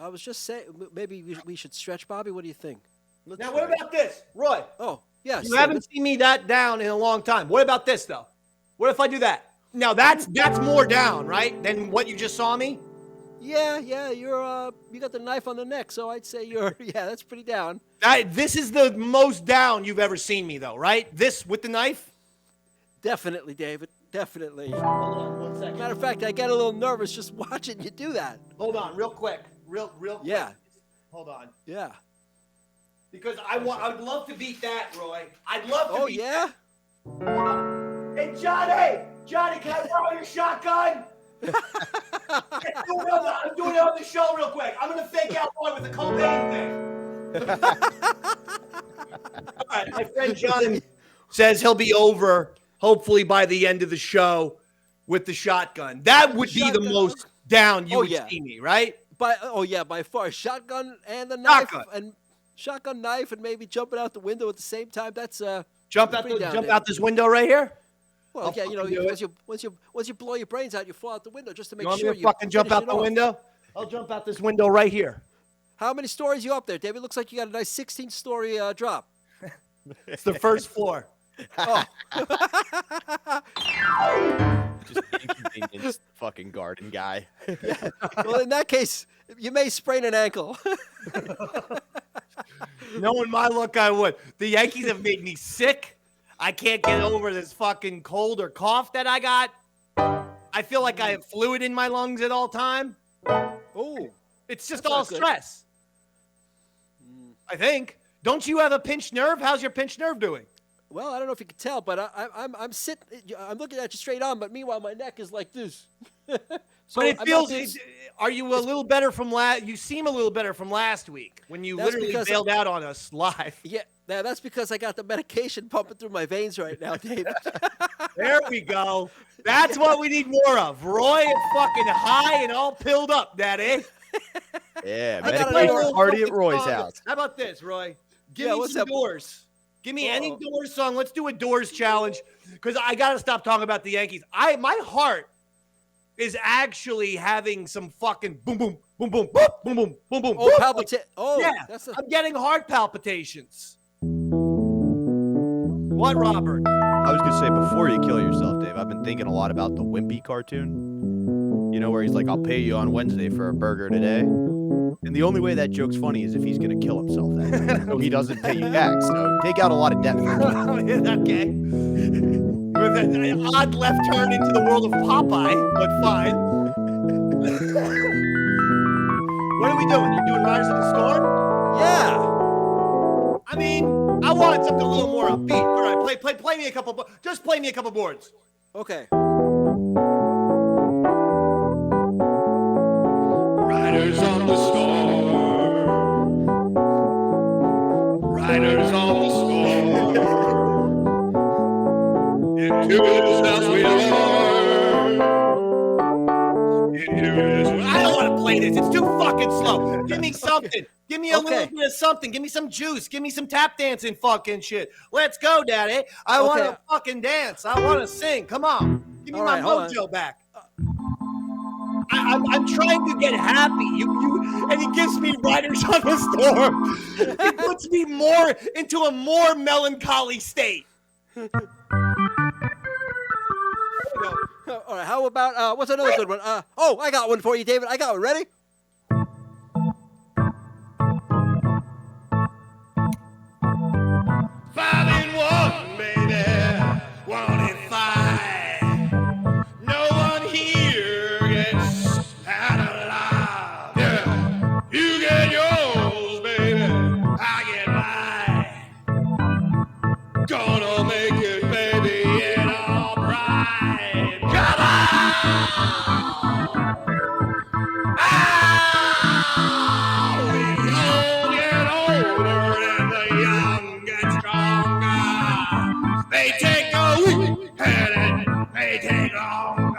S7: I was just saying, maybe we should stretch, Bobby. What do you think?
S5: Now, what about this, Roy?
S7: Oh, yes.
S5: You haven't seen me that down in a long time. What about this, though? What if I do that? Now, that's more down, right, than what you just saw me?
S7: Yeah, you're you got the knife on the neck, so I'd say that's pretty down.
S5: This is the most down you've ever seen me, though, right? This with the knife?
S7: Definitely, David. Definitely.
S5: Hold on 1 second.
S7: Matter of fact, I get a little nervous just watching you do that.
S5: Hold on, real quick. Real quick.
S7: Yeah.
S5: Hold on.
S7: Yeah.
S5: Because I'd love to beat that, Roy. I'd love to beat that. Hey, Johnny, can I borrow your shotgun? I'm doing it on the show real quick. I'm going to fake out Roy with the Cobain thing. All right, my friend Johnny says he'll be over, hopefully by the end of the show, with the shotgun. That would be the most down you would see me, right?
S7: By far. Shotgun and the knife. Shotgun knife and maybe jumping out the window at the same time. That's
S5: jump out this window right here.
S7: Well, yeah, once you blow your brains out, you fall out the window just to make sure you
S5: fucking jump out the window. I'll jump out this window right here.
S7: How many stories you up there, David? Looks like you got a nice 16-story drop.
S5: It's the first floor.
S7: Oh.
S6: Just inconvenienced fucking garden guy.
S7: Yeah. Well, in that case, you may sprain an ankle.
S5: Knowing my luck, I would. The Yankees have made me sick. I can't get over this fucking cold or cough that I got. I feel like I have fluid in my lungs at all time.
S7: Oh,
S5: it's just all stress. I think. Don't you have a pinched nerve? How's your pinched nerve doing?
S7: Well, I don't know if you can tell, but I'm sitting. I'm looking at you straight on, but meanwhile my neck is like this. So
S5: but it feels. Are you a little better from last? You seem a little better from last week when you literally bailed out on us live.
S7: Yeah, that's because I got the medication pumping through my veins right now, David.
S5: There we go. That's what we need more of. Roy is fucking high and all pilled up, Daddy.
S6: Yeah, medication party at Roy's house.
S5: How about this, Roy? Give me some Doors. Give me any Doors song. Let's do a Doors challenge because I got to stop talking about the Yankees. My heart is actually having some fucking boom, boom, boom, boom, boom, boom, boom, boom, boom.
S7: Oh, palpitation. Oh,
S5: yeah. I'm getting heart palpitations. What, Robert?
S6: I was going to say, before you kill yourself, Dave, I've been thinking a lot about the Wimpy cartoon. You know, where he's like, I'll pay you on Wednesday for a burger today. And the only way that joke's funny is if he's going to kill himself that day. So he doesn't pay you back. So take out a lot of debt.
S5: Okay. With an odd left turn into the world of Popeye, but fine. What are we doing? You're doing Riders of the Storm?
S7: Yeah.
S5: I mean, I wanted something a little more upbeat. All right, play me a couple. Just play me a couple boards.
S7: Okay.
S2: Riders on the storm. Riders on the storm. Into this house we are.
S5: I don't want to play this. It's too fucking slow. Give me something. Give me a little bit of something. Give me some juice. Give me some tap dancing fucking shit. Let's go, Daddy. I want to fucking dance. I want to sing. Come on. Give me my mojo back. I'm trying to get happy. And he gives me Riders on the Storm. It puts me more into a more melancholy state.
S7: All right, how about, what's another good one? I got one for you, David. I got one. Ready?
S3: Five and one, baby. 1 and 5. No one here gets out alive. Yeah. You get yours, baby. I get mine. Gonna make it, baby, and all right. Come on! We all get older and the young get stronger. They take a week and they take longer.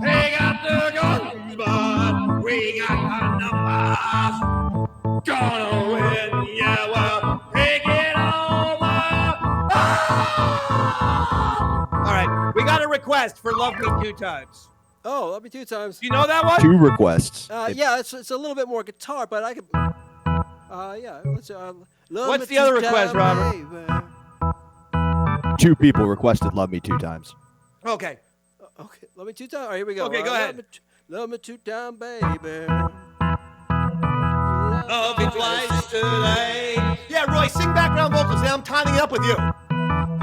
S3: They got the guns, but we got the numbers. Gonna win, yeah, well, take it over.
S5: All right, we got a request for "Love Me 2 Times."
S7: Oh, love me 2 times.
S5: You know that one?
S6: 2 requests.
S7: Yeah, it's a little bit more guitar, but I could. Yeah. Let's.
S5: What's the other request, Robert?
S6: 2 people requested "Love Me 2 Times."
S5: Okay.
S7: Okay, love me 2 times. All right, here we go.
S5: Okay, go ahead.
S7: Love me 2 times, baby.
S5: Love me twice today. Yeah, Roy, sing background vocals. Now I'm timing up with you. Go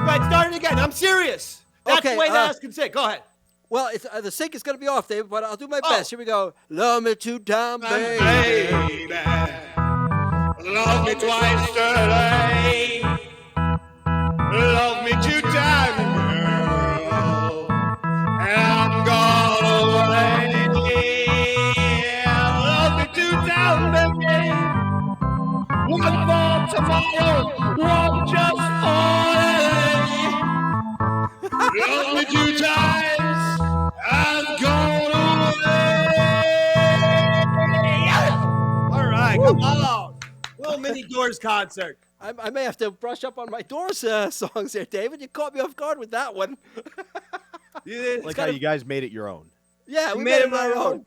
S5: ahead, start it again. I'm serious. That's
S7: Okay,
S5: the way that I can sing. Go ahead.
S7: Well, it's, the sync is going to be off, David, but I'll do my best. Here we go. Love me 2 times, baby.
S3: Baby, love me twice today. Love me 2 times, girl. And I'm gone away. Love me 2 times, baby. One for tomorrow, one just for today. Love me 2 times. I'm gone away.
S5: All right, come on. Little mini Doors concert.
S7: I may have to brush up on my Doors songs there, David. You caught me off guard with that one.
S6: Like how you guys made it your own.
S7: Yeah, we
S5: made it our own.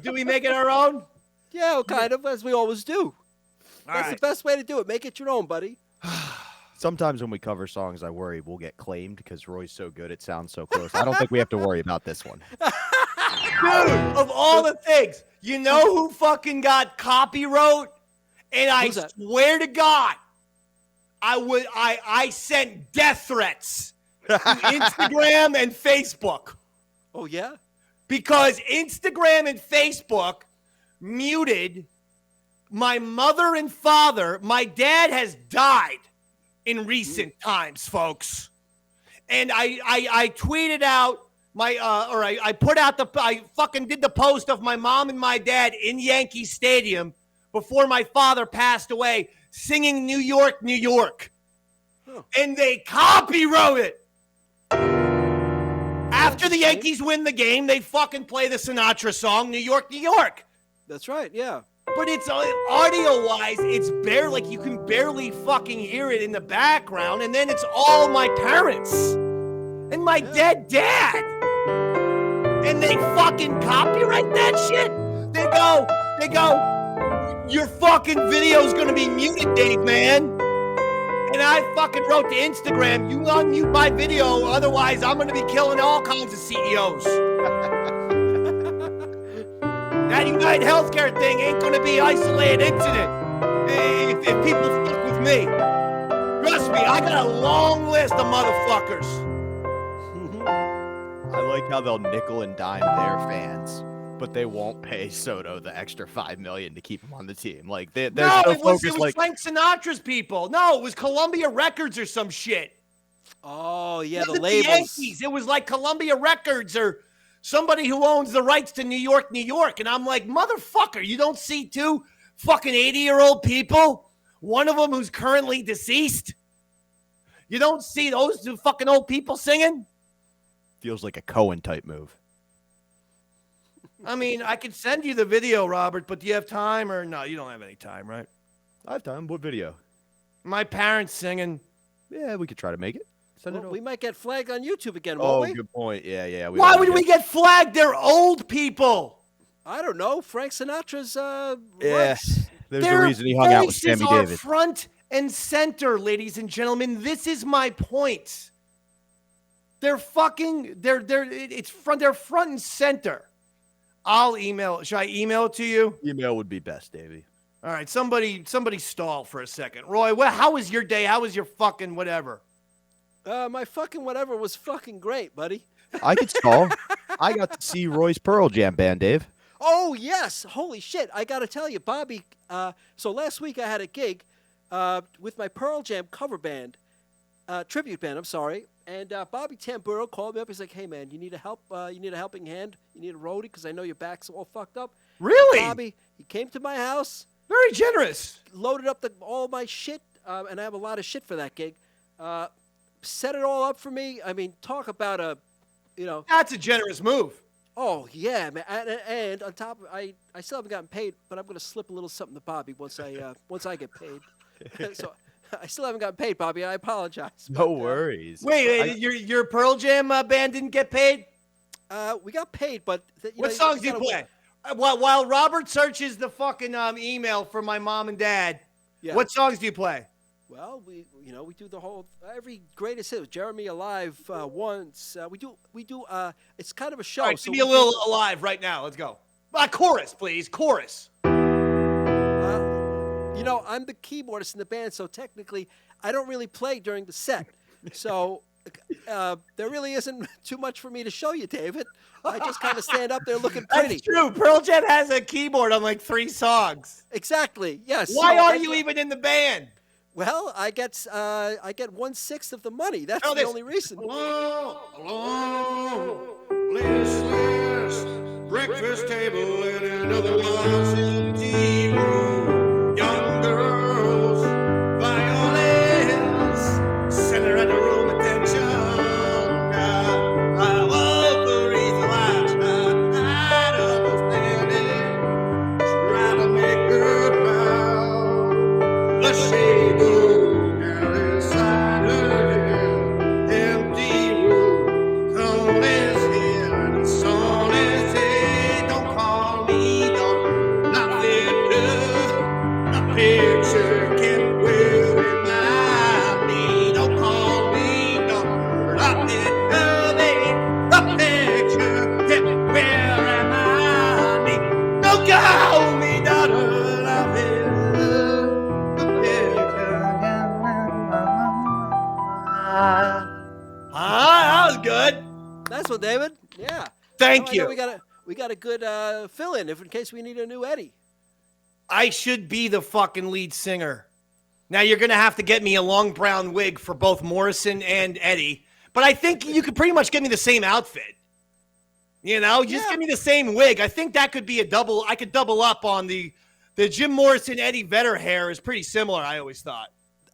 S5: Do we make it our own?
S7: Yeah, well, kind of, as we always do. That's
S5: right.
S7: the best way to do it. Make it your own, buddy.
S6: Sometimes when we cover songs, I worry we'll get claimed because Roy's so good, it sounds so close. I don't think we have to worry about this one.
S5: Dude, of all the things, you know who fucking got copyright? And I
S7: Who's that?
S5: swear to God, I sent death threats to Instagram and Facebook.
S7: Oh, yeah?
S5: Because Instagram and Facebook muted my mother and father. My dad has died in recent times, folks. And I tweeted out I put out I fucking did the post of my mom and my dad in Yankee Stadium before my father passed away singing New York, New York. And they copyright it. After the Yankees win the game, they fucking play the Sinatra song, New York, New York.
S7: That's right, yeah.
S5: But it's audio-wise, it's barely, like you can barely fucking hear it in the background, and then it's all my parents and my dead dad. And they fucking copyright that shit. They go, your fucking video's gonna be muted, Dave, man. And I fucking wrote to Instagram, you unmute my video, otherwise I'm gonna be killing all kinds of CEOs. That United Healthcare thing ain't gonna be isolated incident if people fuck with me. Trust me, I got a long list of motherfuckers.
S6: I like how they'll nickel and dime their fans, but they won't pay Soto the extra $5 million to keep him on the team. Like they're
S5: No,
S6: so
S5: it was
S6: focused. Like
S5: Frank Sinatra's people. No, it was Columbia Records or some shit.
S7: Oh, yeah,
S5: It
S7: the
S5: wasn't
S7: labels.
S5: Yankees. It was like Columbia Records or somebody who owns the rights to New York, New York. And I'm like, motherfucker, you don't see 2 fucking 80-year-old people? One of them who's currently deceased? You don't see those 2 fucking old people singing?
S6: feels like a Cohen type move.
S5: I mean, I could send you the video, Robert, but do you have time or no? You don't have any time, right?
S6: I have time. What video?
S5: My parents singing.
S6: Yeah, we could try to make it. Send it
S7: Well,
S6: over.
S7: we might get flagged on YouTube again,
S6: Oh,
S7: won't we?
S6: good point. Yeah.
S5: Why would we get flagged? They're old people.
S7: I don't know. Frank Sinatra's
S6: Yeah,
S7: rights.
S6: there's
S5: Their
S6: a reason he hung out with
S5: faces
S6: Sammy
S5: are
S6: Davis.
S5: front and center, ladies and gentlemen. This is my point. They're front and center. I'll email. Should I email it to you?
S6: Email would be best, Davey.
S5: All right, somebody stall for a second. Roy, how was your day? How was your fucking whatever?
S7: My fucking whatever was fucking great, buddy.
S6: I could stall. I got to see Roy's Pearl Jam band, Dave.
S7: Oh, yes. Holy shit. I got to tell you, Bobby, so last week I had a gig with my Pearl Jam cover band, tribute band, I'm sorry. And Bobby Tamburro called me up. He's like, hey, man, you need a helping hand? You need a roadie because I know your back's all fucked up.
S5: Really?
S7: Bobby, he came to my house.
S5: Very generous.
S7: Loaded up all my shit, and I have a lot of shit for that gig. Set it all up for me. I mean, talk about
S5: That's a generous move.
S7: Oh, yeah, man. And on top of I still haven't gotten paid, but I'm going to slip a little something to Bobby once I get paid. So I still haven't gotten paid, Bobby. I apologize.
S6: No worries.
S5: Wait, your Pearl Jam band didn't get paid?
S7: We got paid, but
S5: what songs do you play? While Robert searches the fucking email for my mom and dad, what songs do you play?
S7: Well, we do the whole every greatest hit. Jeremy Alive once. We do. It's kind of a show.
S5: All right, so give me a little Alive right now. Let's go. Chorus, please. Chorus.
S7: I'm the keyboardist in the band, so technically I don't really play during the set. So there really isn't too much for me to show you, David. I just kind of stand up there looking pretty.
S5: That's true. Pearl Jam has a keyboard on like 3 songs.
S7: Exactly. Yes.
S5: Why are you even in the band?
S7: Well, I get 1/6 of the money. That's the only reason.
S3: Hello, listless, breakfast table and another one's empty room. Young girls, violins, center at the room attention. I love the reason why I don't understand it. Try to make her proud. Let's see.
S7: That's what, David. Yeah.
S5: Thank you.
S7: We got a good fill-in in case we need a new Eddie.
S5: I should be the fucking lead singer. Now you're gonna have to get me a long brown wig for both Morrison and Eddie, but I think you could pretty much get me the same outfit. Just give me the same wig. I think that could be a double. I could double up on the Jim Morrison Eddie Vedder hair is pretty similar. I always thought.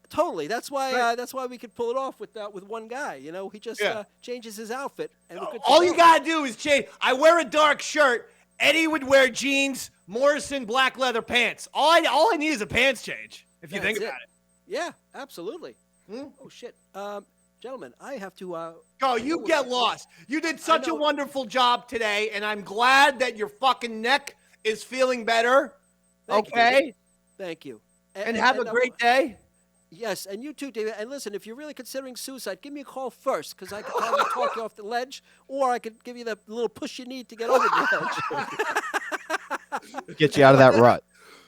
S7: Totally. That's why we could pull it off with one guy. He just changes his outfit. And
S5: all you gotta do is change. I wear a dark shirt. Eddie would wear jeans. Morrison black leather pants. All I need is a pants change. If you think about it.
S7: Yeah, absolutely. Oh shit, gentlemen, I have to.
S5: You get lost. You did such a wonderful job today, and I'm glad that your fucking neck is feeling better.
S7: Thank you.
S5: And have a great day.
S7: Yes, and you too, David. And listen, if you're really considering suicide, give me a call first, because I could probably talk you off the ledge, or I could give you the little push you need to get over the ledge.
S6: Get you out of that rut.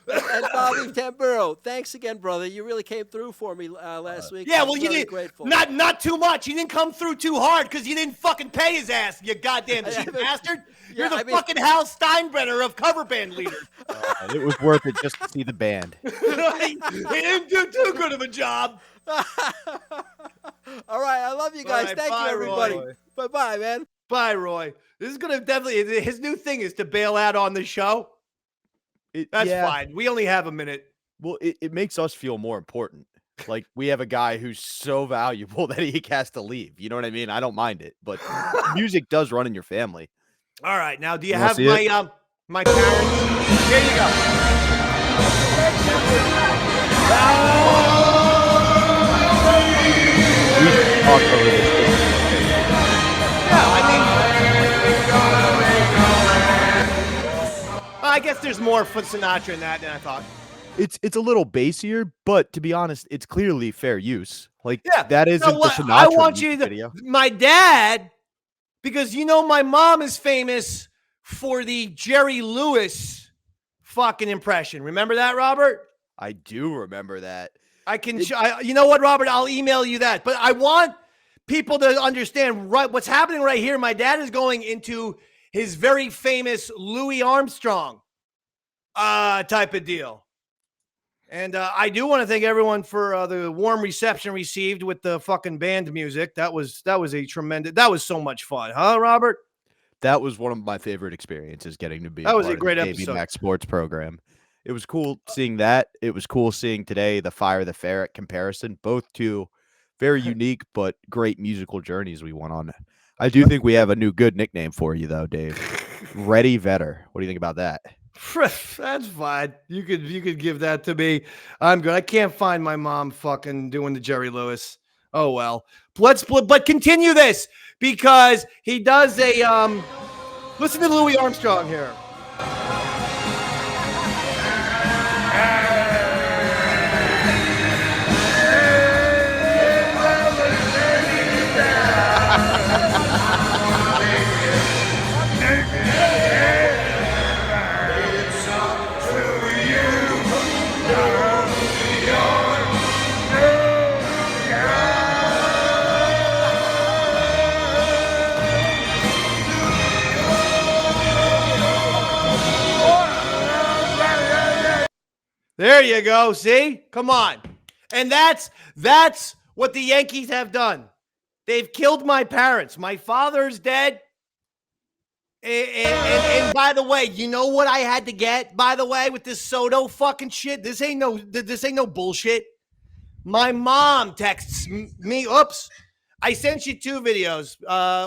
S7: And Bobby Tamburro, thanks again, brother. You really came through for me last week.
S5: Yeah, well, you didn't. Grateful. Not too much. You didn't come through too hard because you didn't fucking pay his ass, you goddamn cheap bastard. You're the fucking Hal Steinbrenner of cover band leaders.
S6: It was worth it just to see the band.
S5: He didn't do too good of a job.
S7: All right, I love you guys. Thank you, everybody. Bye-bye, man.
S5: Bye, Roy. This is going to definitely, his new thing is to bail out on the show. That's fine. We only have a minute.
S6: Well, it makes us feel more important. Like, we have a guy who's so valuable that he has to leave. You know what I mean? I don't mind it, but music does run in your family.
S5: All right. Now, do you have my parents? Here you go.
S6: We should talk over this.
S5: I guess there's more for Sinatra in that than I thought.
S6: It's a little bassier, but to be honest, it's clearly fair use. Like
S5: Yeah.
S6: that isn't
S5: No,
S6: the
S5: what,
S6: Sinatra
S5: I want you
S6: music
S5: to,
S6: video.
S5: my dad, because my mom is famous for the Jerry Lewis fucking impression. Remember that, Robert?
S6: I do remember that.
S5: I can, you know what, Robert? I'll email you that. But I want people to understand what's happening right here. My dad is going into his very famous Louie Armstrong type of deal. And I do want to thank everyone for the warm reception received with the fucking band music. That was so much fun, huh, Robert?
S6: That was one of my favorite experiences, getting to be
S5: That was
S6: part
S5: a
S6: of
S5: great
S6: the Davey
S5: episode.
S6: Mac Sports Program. It was cool seeing that. It was cool seeing today the Fire the Ferret comparison. Both two very unique but great musical journeys we went on. I do think we have a new good nickname for you, though, Dave. Ready Vetter. What do you think about that?
S5: That's fine. You could give that to me. I'm good. I can't find my mom fucking doing the Jerry Lewis. Oh well. But continue this because he does a listen to Louie Armstrong here. There you go. See? Come on. And that's what the Yankees have done. They've killed my parents. My father's dead. And by the way, you know what I had to get, by the way, with this Soto fucking shit? This ain't no bullshit. My mom texts me. Oops. I sent you two videos.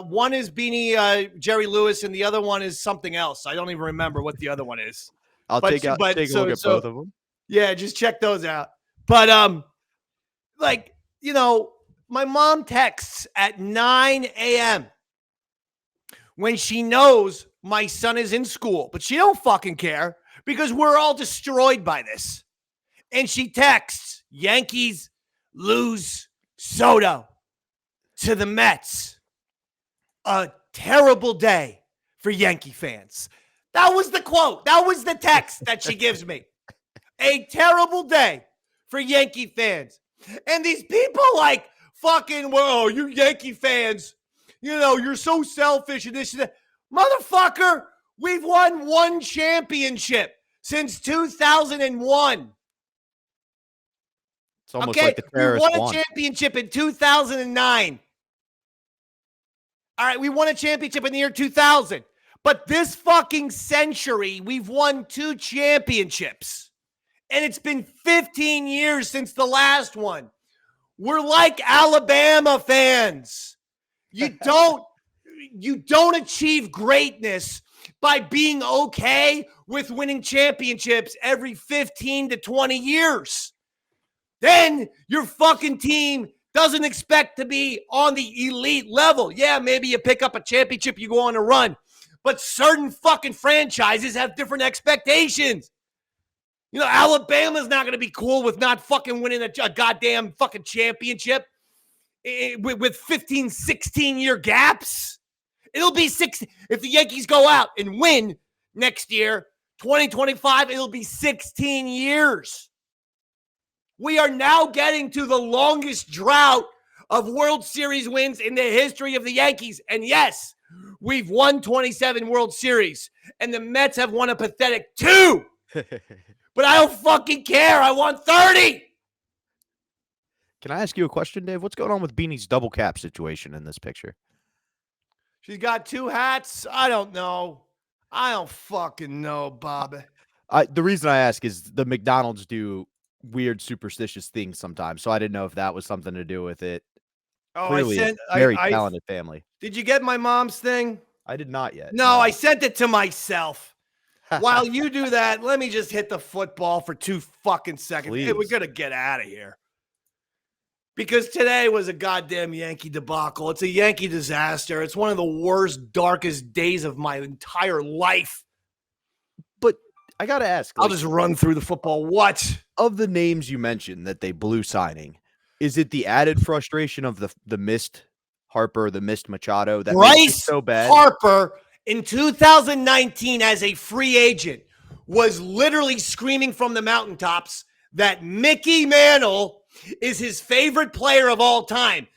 S5: One is Beanie Jerry Lewis, and the other one is something else. I don't even remember what the other one is.
S6: I'll take a look at both of them.
S5: Yeah, just check those out. But my mom texts at 9 a.m. when she knows my son is in school, but she don't fucking care because we're all destroyed by this. And she texts, Yankees lose Soto to the Mets. A terrible day for Yankee fans. That was the quote. That was the text that she gives me. A terrible day for Yankee fans. And these people like fucking, well, you Yankee fans, you're so selfish and this and that. Motherfucker, we've won one championship since 2001.
S6: It's almost like the terrorists
S5: we won a championship in 2009. All right, we won a championship in the year 2000. But this fucking century, we've won 2 championships. And it's been 15 years since the last one. We're like Alabama fans. You don't achieve greatness by being okay with winning championships every 15 to 20 years. Then your fucking team doesn't expect to be on the elite level. Yeah, maybe you pick up a championship, you go on a run. But certain fucking franchises have different expectations. Alabama's not going to be cool with not fucking winning a goddamn fucking championship with 15, 16-year gaps. It'll be 6. If the Yankees go out and win next year, 2025, it'll be 16 years. We are now getting to the longest drought of World Series wins in the history of the Yankees. And yes, we've won 27 World Series, and the Mets have won a pathetic 2. But I don't fucking care. I want 30.
S6: Can I ask you a question, Dave? What's going on with Beanie's double cap situation in this picture?
S5: She's got 2 hats. I don't know. I don't fucking know, Bob.
S6: The reason I ask is the McDonald's do weird superstitious things sometimes, so I didn't know if that was something to do with it.
S5: Oh,
S6: Clearly, very talented family.
S5: Did you get my mom's thing?
S6: I did not yet.
S5: No, I sent it to myself. While you do that, let me just hit the football for 2 fucking seconds. Hey, we're going to get out of here. Because today was a goddamn Yankee debacle. It's a Yankee disaster. It's one of the worst, darkest days of my entire life.
S6: But I got to ask.
S5: I'll just run through the football. What?
S6: Of the names you mentioned that they blew signing, is it the added frustration of the missed Harper, the missed Machado that makes it
S5: Bryce
S6: so bad?
S5: Harper in 2019 as a free agent was literally screaming from the mountaintops that Mickey Mantle is his favorite player of all time.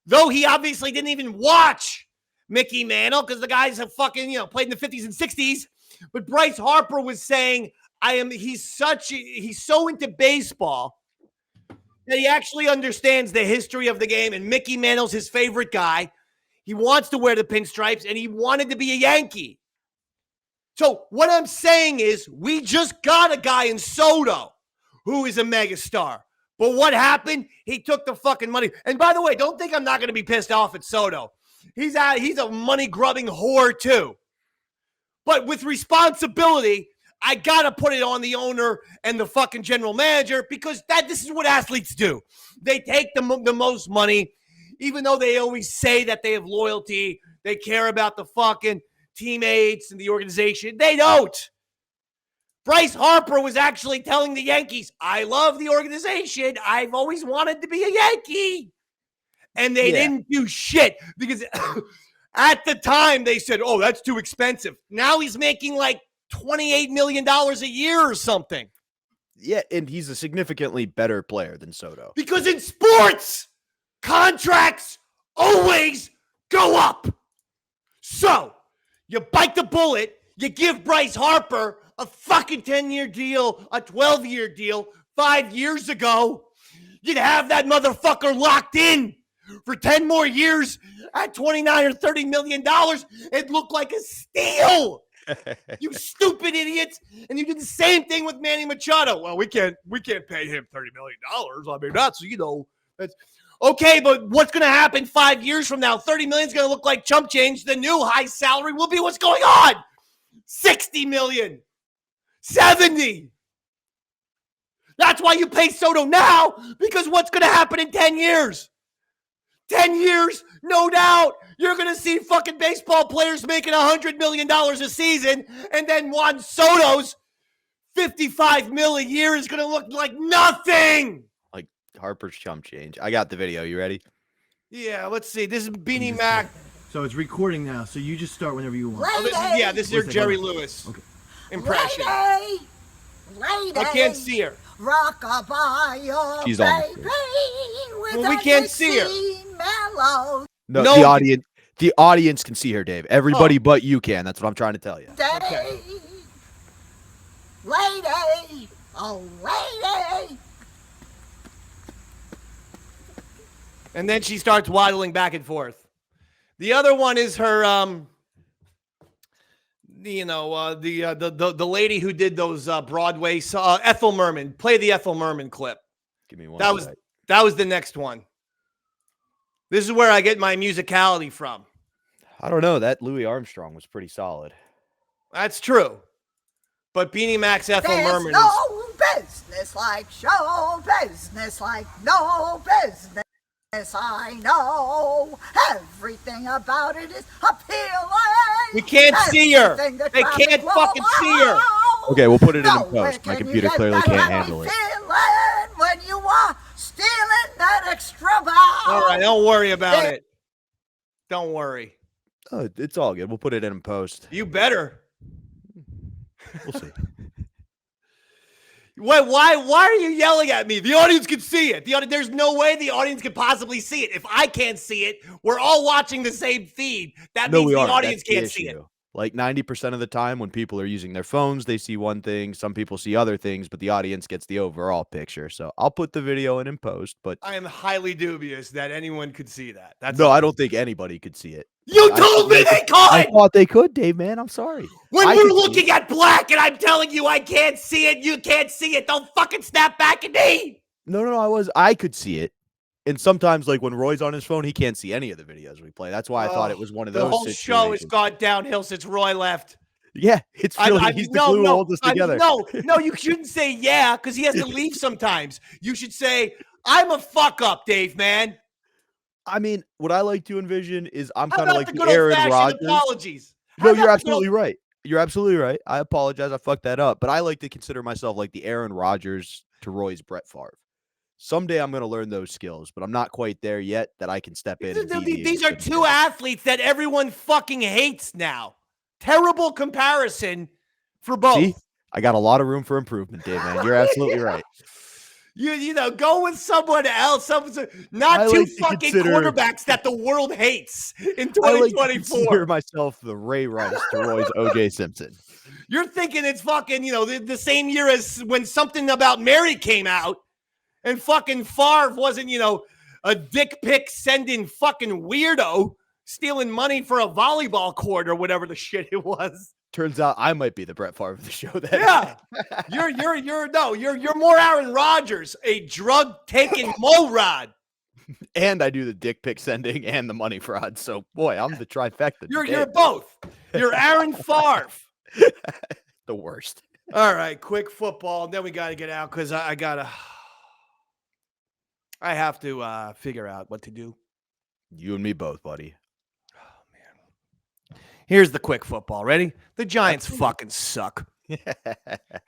S5: Though he obviously didn't even watch Mickey Mantle because the guys have fucking, played in the 50s and 60s. But Bryce Harper was saying, he's so into baseball that he actually understands the history of the game, and Mickey Mantle's his favorite guy. He wants to wear the pinstripes, and he wanted to be a Yankee. So what I'm saying is we just got a guy in Soto who is a megastar. But what happened? He took the fucking money. And by the way, don't think I'm not going to be pissed off at Soto. He's a money-grubbing whore too. But with responsibility, I got to put it on the owner and the fucking general manager because this is what athletes do. They take the most money, even though they always say that they have loyalty. They care about the fucking teammates and the organization. They don't. Bryce Harper was actually telling the Yankees, I love the organization. I've always wanted to be a Yankee. And they didn't do shit because at the time they said, oh, that's too expensive. Now he's making like $28 million a year or something.
S6: Yeah, and he's a significantly better player than Soto.
S5: Because in sports, contracts always go up. So you bite the bullet, you give Bryce Harper a fucking 10-year deal, a 12-year deal 5 years ago. You'd have that motherfucker locked in for 10 more years at $29 or $30 million. It looked like a steal. You stupid idiots. And you did the same thing with Manny Machado. Well, we can't pay him $30 million. I mean, that's okay, but what's going to happen 5 years from now? $30 million is going to look like chump change. The new high salary will be what's going on. $60 million. 70. That's why you pay Soto now, because what's going to happen in 10 years? 10 years, no doubt, you're going to see fucking baseball players making $100 million a season, and then Juan Soto's $55 million a year is going to look like nothing.
S6: Like Harper's chump change. I got the video. You ready?
S5: Yeah, let's see. This is Beanie Mac.
S8: So it's recording now, so you just start whenever you want.
S5: This is your Jerry Lewis impression.
S9: Lady,
S5: I can't see her.
S9: Rock-a-bye,
S6: She's on
S9: baby,
S5: Well, we can't see her.
S9: Mellow
S6: No,
S5: No.
S6: the audience can see her, Dave. Everybody but you can. That's what I'm trying to tell you.
S9: day.
S5: Okay.
S9: Lady, oh lady.
S5: And then she starts waddling back and forth. The other one is her, the lady who did those Broadway, Ethel Merman. Play the Ethel Merman clip.
S6: Give me one.
S5: That was the next one. This is where I get my musicality from.
S6: I don't know. That Louie Armstrong was pretty solid.
S5: That's true. But Beanie Mac's Ethel
S9: There's
S5: Merman
S9: no business like show business, like no business. I know everything about it is appealing.
S5: We can't see her.
S9: Everything the
S5: They
S9: traffic
S5: can't
S9: will
S5: fucking see her.
S9: allow.
S6: Okay, we'll put it in
S9: Nowhere
S6: post. My
S9: can you
S6: computer
S9: get
S6: clearly
S9: that
S6: can't
S9: happy
S6: handle it.
S9: feeling when you are stealing that extra bow.
S5: All right, don't worry about it. Don't worry.
S6: Oh, it's all good. We'll put it in post.
S5: You better.
S6: We'll see.
S5: Why are you yelling at me? The audience can see it. There's no way the audience can possibly see it. If I can't see it, we're all watching the same feed. That means the audience can't see it.
S6: Like 90% of the time when people are using their phones, they see one thing. Some people see other things, but the audience gets the overall picture. So I'll put the video in post, but
S5: I am highly dubious that anyone could see that.
S6: I don't think anybody could see it.
S5: You told me they
S6: I
S5: could!
S6: thought they could, Dave, man. I'm sorry.
S5: When
S6: I
S5: we're
S6: could see
S5: looking at black and I'm telling you I can't see it, you can't see it. Don't fucking snap back at me.
S6: No, I could see it. And sometimes, like when Roy's on his phone, he can't see any of the videos we play. That's why I thought it was one of those
S5: The whole show has
S6: situations.
S5: gone downhill since Roy left.
S6: Yeah, it's really, he's the glue who holds us together.
S5: No, you shouldn't say yeah, because he has to leave sometimes. You should say, I'm a fuck up, Dave, man.
S6: I mean, what I like to envision is I'm
S5: How
S6: kind of
S5: about
S6: like
S5: the
S6: the
S5: good
S6: Aaron
S5: old-fashioned
S6: Rodgers.
S5: apologies?
S6: No, you're absolutely right. You're absolutely right. I apologize. I fucked that up. But I like to consider myself like the Aaron Rodgers to Roy's Brett Favre. Someday I'm going to learn those skills, but I'm not quite there yet that I can step in.
S5: These are two athletes that everyone fucking hates now. Terrible comparison for both.
S6: See? I got a lot of room for improvement, Dave, man. You're absolutely right.
S5: You know, go with someone else. Not two fucking quarterbacks that the world hates in 2024.
S6: I like to consider myself the Ray Rice to Roy's O.J. Simpson.
S5: You're thinking it's fucking, the same year as when Something About Mary came out and fucking Favre wasn't, a dick pic sending fucking weirdo stealing money for a volleyball court or whatever the shit it was.
S6: Turns out I might be the Brett Favre of the show. Then.
S5: Yeah, you're more Aaron Rodgers, a drug taking mole rod,
S6: and I do the dick pic sending and the money fraud. So boy, I'm the trifecta.
S5: You're both. You're Aaron Favre,
S6: the worst.
S5: All right, quick football, and then we got to get out because I have to figure out what to do.
S6: You and me both, buddy.
S5: Here's the quick football. Ready? The Giants fucking suck.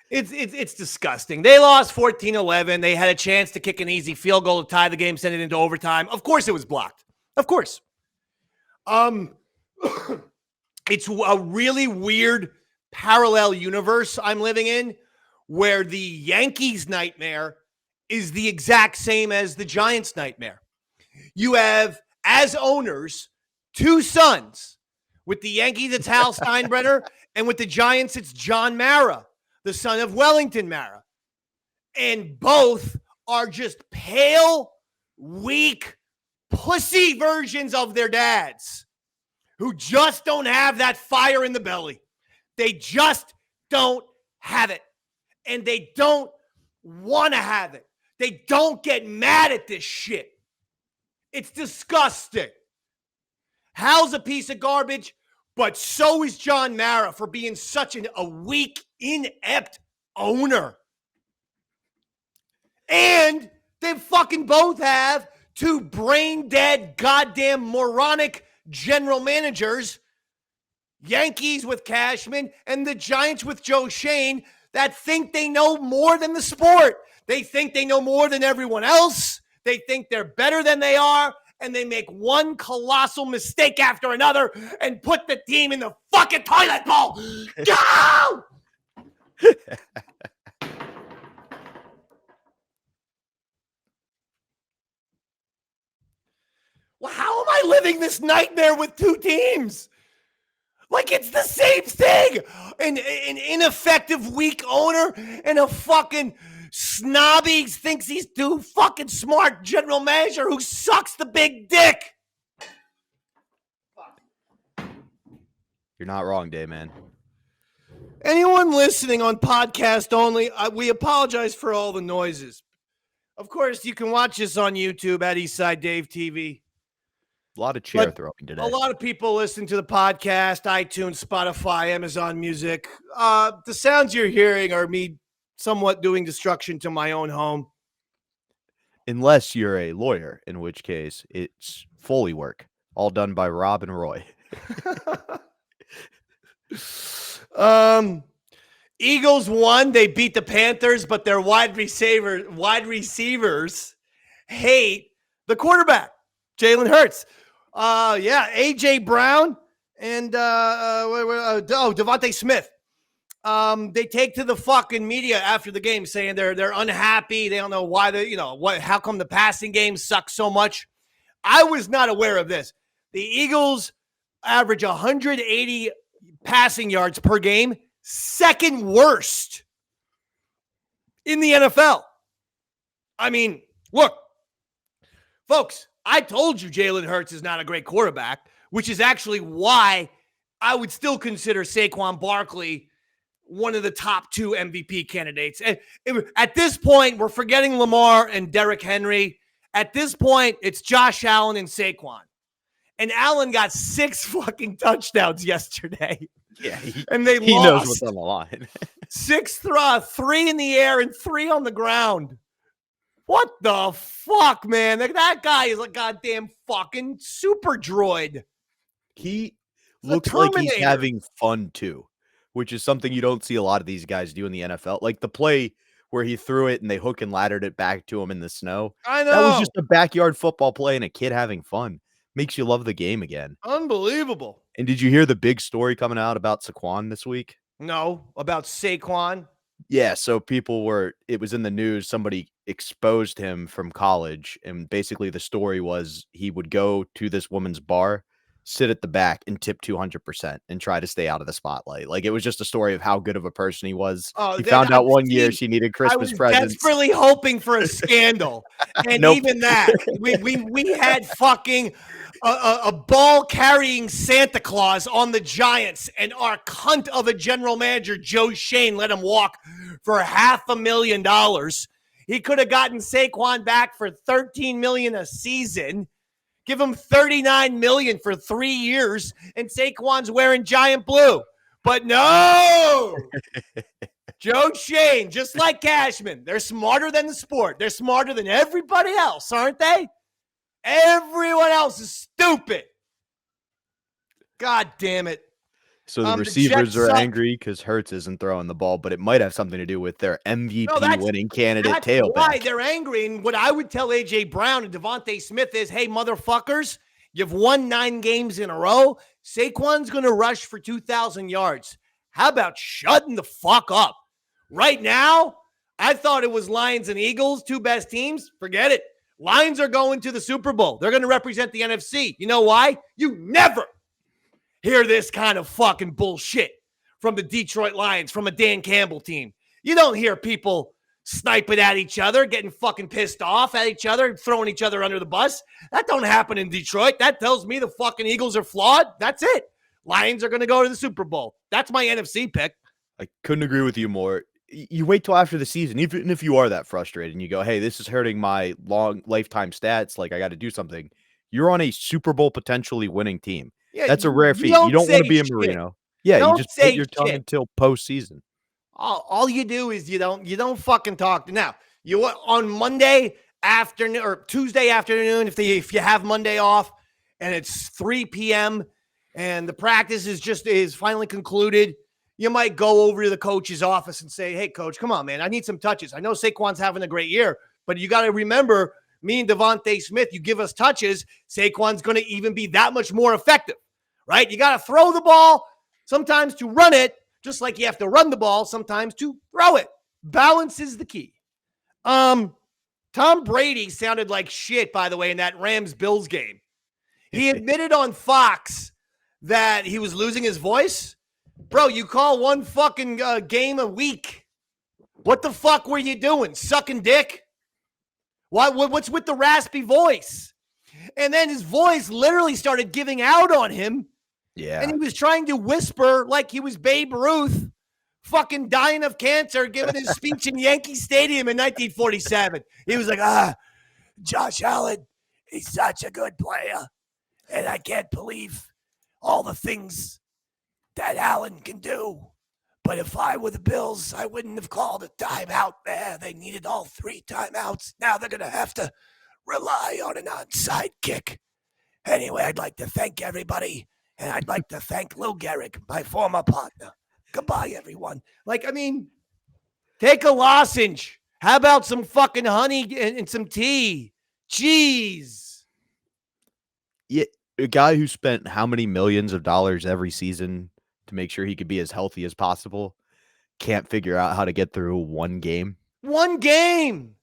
S5: It's disgusting. They lost 14-11. They had a chance to kick an easy field goal to tie the game, send it into overtime. Of course it was blocked. Of course. It's a really weird parallel universe I'm living in where the Yankees nightmare is the exact same as the Giants nightmare. You have, as owners, two sons. With the Yankees, it's Hal Steinbrenner, and with the Giants, it's John Mara, the son of Wellington Mara. And both are just pale, weak, pussy versions of their dads who just don't have that fire in the belly. They just don't have it. And they don't want to have it. They don't get mad at this shit. It's disgusting. Hal's a piece of garbage, but so is John Mara for being such a weak, inept owner. And they fucking both have two brain-dead, goddamn moronic general managers, Yankees with Cashman and the Giants with Joe Shane, that think they know more than the sport. They think they know more than everyone else. They think they're better than they are. And they make one colossal mistake after another and put the team in the fucking toilet bowl. Go! Well, how am I living this nightmare with two teams? Like it's the same thing. An ineffective, weak owner and a fucking snobby thinks he's too fucking smart general manager who sucks the big dick.
S6: You're not wrong, Dave, man.
S5: Anyone listening on podcast only, we apologize for all the noises. Of course, you can watch us on YouTube at Eastside Dave TV.
S6: A lot of chair throwing today.
S5: A lot of people listen to the podcast, iTunes, Spotify, Amazon Music. The sounds you're hearing are me somewhat doing destruction to my own home.
S6: Unless you're a lawyer, in which case it's Foley work, all done by Rob and Roy.
S5: Eagles won. They beat the Panthers, but their wide receivers hate the quarterback, Jalen Hurts. A.J. Brown and Devontae Smith. They take to the fucking media after the game saying they're unhappy. They don't know why how come the passing game sucks so much. I was not aware of this. The Eagles average 180 passing yards per game, second worst in the NFL. I mean, look, folks, I told you Jalen Hurts is not a great quarterback, which is actually why I would still consider Saquon Barkley one of the top two MVP candidates. And at this point, we're forgetting Lamar and Derrick Henry. At this point, it's Josh Allen and Saquon. And Allen got 6 fucking touchdowns yesterday.
S6: Yeah,
S5: and they
S6: he
S5: lost.
S6: knows what's on the line.
S5: 3 in the air and 3 on the ground. What the fuck, man? That guy is a goddamn fucking super droid.
S6: He looks like he's having fun, too. which is something you don't see a lot of these guys do in the NFL. Like the play where he threw it and they hook and laddered it back to him in the snow.
S5: I know.
S6: That was just a backyard football play and a kid having fun. Makes you love the game again.
S5: Unbelievable.
S6: And did you hear the big story coming out about Saquon this week?
S5: No, about Saquon.
S6: Yeah, so it was in the news, somebody exposed him from college, and basically the story was he would go to this woman's bar, sit at the back, and tip 200% and try to stay out of the spotlight. Like, it was just a story of how good of a person he was.
S5: Oh,
S6: he found out one year she needed Christmas presents.
S5: Desperately hoping for a scandal. And
S6: Nope.
S5: even that, we had fucking a ball-carrying Santa Claus on the Giants, and our cunt of a general manager, Joe Shane, let him walk for $500,000. He could have gotten Saquon back for $13 million a season. Give him $39 million for 3 years, and Saquon's wearing giant blue. But no! Joe Shane, just like Cashman, they're smarter than the sport. They're smarter than everybody else, aren't they? Everyone else is stupid. God damn it.
S6: So the receivers are angry because Hurts isn't throwing the ball, but it might have something to do with their MVP winning candidate tailback.
S5: That's why they're angry. And what I would tell A.J. Brown and Devontae Smith is, hey, motherfuckers, you've won 9 games in a row. Saquon's going to rush for 2,000 yards. How about shutting the fuck up? Right now, I thought it was Lions and Eagles, 2 best teams. Forget it. Lions are going to the Super Bowl. They're going to represent the NFC. You know why? You never hear this kind of fucking bullshit from the Detroit Lions, from a Dan Campbell team. You don't hear people sniping at each other, getting fucking pissed off at each other, throwing each other under the bus. That don't happen in Detroit. That tells me the fucking Eagles are flawed. That's it. Lions are going to go to the Super Bowl. That's my NFC pick.
S6: I couldn't agree with you more. You wait till after the season, even if you are that frustrated and you go, hey, this is hurting my long lifetime stats, like I got to do something. You're on a Super Bowl potentially winning team. Yeah, that's a rare feat. You don't want to be a Marino. Yeah, you just bite your tongue until postseason.
S5: All you do is you don't fucking talk. Now, you on Monday afternoon or Tuesday afternoon, if you have Monday off and it's 3 p.m. and the practice is finally concluded, you might go over to the coach's office and say, hey, coach, come on, man. I need some touches. I know Saquon's having a great year, but you got to remember, me and Devontae Smith, you give us touches, Saquon's going to even be that much more effective, right? You got to throw the ball sometimes to run it, just like you have to run the ball sometimes to throw it. Balance is the key. Tom Brady sounded like shit, by the way, in that Rams-Bills game. He admitted on Fox that he was losing his voice. Bro, you call one fucking game a week. What the fuck were you doing? Sucking dick? What's with the raspy voice? And then his voice literally started giving out on him. Yeah. And he was trying to whisper like he was Babe Ruth, fucking dying of cancer, giving his speech in Yankee Stadium in 1947. He was like, Josh Allen, he's such a good player. And I can't believe all the things that Allen can do. But if I were the Bills, I wouldn't have called a timeout there. They needed all 3 timeouts. Now they're going to have to rely on an onside kick. Anyway, I'd like to thank everybody. And I'd like to thank Lou Gehrig, my former partner. Goodbye, everyone. Like, I mean, take a lozenge. How about some fucking honey and some tea? Jeez.
S6: Yeah, a guy who spent how many millions of dollars every season to make sure he could be as healthy as possible can't figure out how to get through one game.
S5: One game.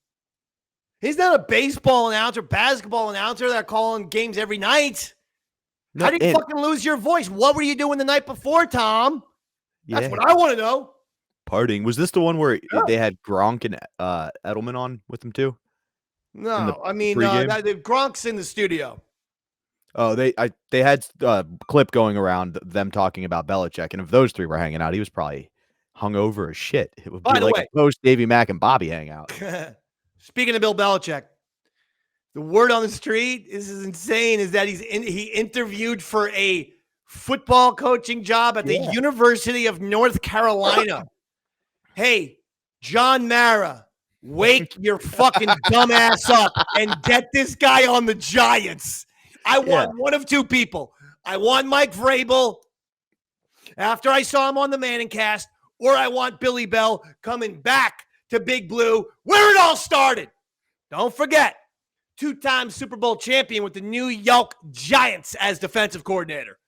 S5: He's not a baseball announcer, basketball announcer that are calling games every night. No, how did you fucking lose your voice? What were you doing the night before, Tom? That's what I want to know.
S6: Partying. Was this the one where they had Gronk and Edelman on with them too?
S5: No, I mean, Gronk's in the studio.
S6: Oh, they had a clip going around them talking about Belichick, and if those 3 were hanging out, he was probably hungover as shit. It would be like a post Davey Mac and Bobby hangout.
S5: Speaking of Bill Belichick, the word on the street, this is insane, is that he interviewed for a football coaching job at the University of North Carolina. Hey, John Mara, wake your fucking dumb ass up and get this guy on the Giants. I want one of 2 people. I want Mike Vrabel, after I saw him on the Manning cast, or I want Billy Bell coming back to Big Blue, where it all started. Don't forget, 2-time Super Bowl champion with the New York Giants as defensive coordinator.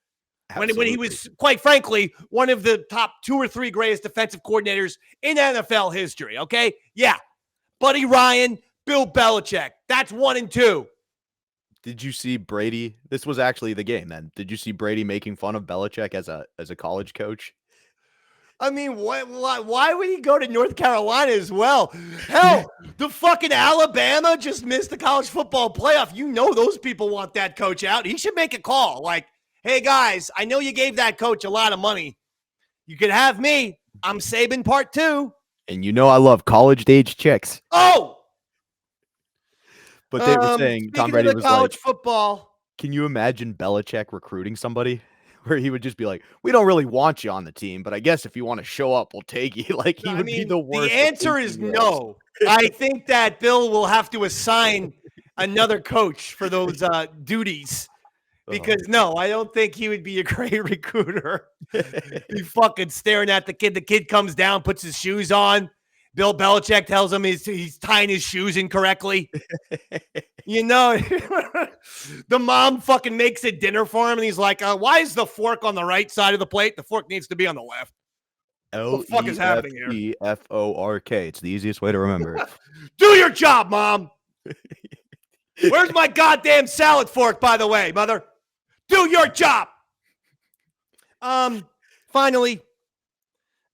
S5: When he was, quite frankly, one of the top 2 or 3 greatest defensive coordinators in NFL history, okay? Yeah. Buddy Ryan, Bill Belichick. That's 1 and 2.
S6: Did you see Brady? This was actually the game then. Did you see Brady making fun of Belichick as a college coach?
S5: I mean, why would he go to North Carolina as well? Hell, the fucking Alabama just missed the college football playoff. You know those people want that coach out. He should make a call. Like, hey, guys, I know you gave that coach a lot of money. You could have me. I'm Saban part 2.
S6: And you know I love college-age chicks.
S5: Oh!
S6: But they were saying Tom Brady was
S5: college
S6: like,
S5: football.
S6: Can you imagine Belichick recruiting somebody where he would just be like, we don't really want you on the team, but I guess if you want to show up, we'll take you. Like, he would be the worst.
S5: The answer is no. I think that Bill will have to assign another coach for those duties. Because, no, I don't think he would be a great recruiter. He's fucking staring at the kid. The kid comes down, puts his shoes on. Bill Belichick tells him he's tying his shoes incorrectly. You know, the mom fucking makes a dinner for him, and he's like, why is the fork on the right side of the plate? The fork needs to be on the left. What the fuck is happening here?
S6: L-E-F-O-R-K. It's the easiest way to remember.
S5: Do your job, Mom. Where's my goddamn salad fork, by the way, mother? Do your job. Finally,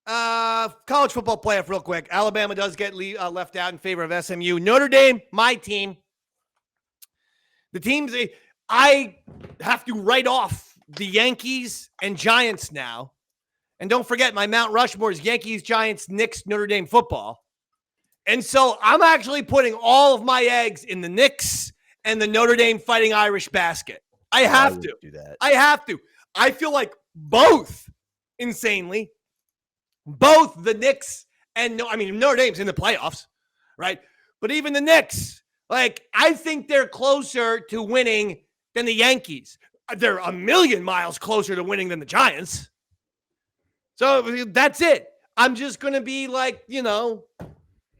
S5: college football playoff real quick. Alabama does get left out in favor of SMU. Notre Dame, my team. The teams, I have to write off the Yankees and Giants now. And don't forget, my Mount Rushmore is Yankees, Giants, Knicks, Notre Dame football. And so I'm actually putting all of my eggs in the Knicks and the Notre Dame Fighting Irish basket. I have to
S6: do that.
S5: I have to. I feel like both, insanely, both the Knicks and Notre Dame's in the playoffs, right? But even the Knicks, like, I think they're closer to winning than the Yankees. They're a million miles closer to winning than the Giants. So that's it. I'm just going to be like,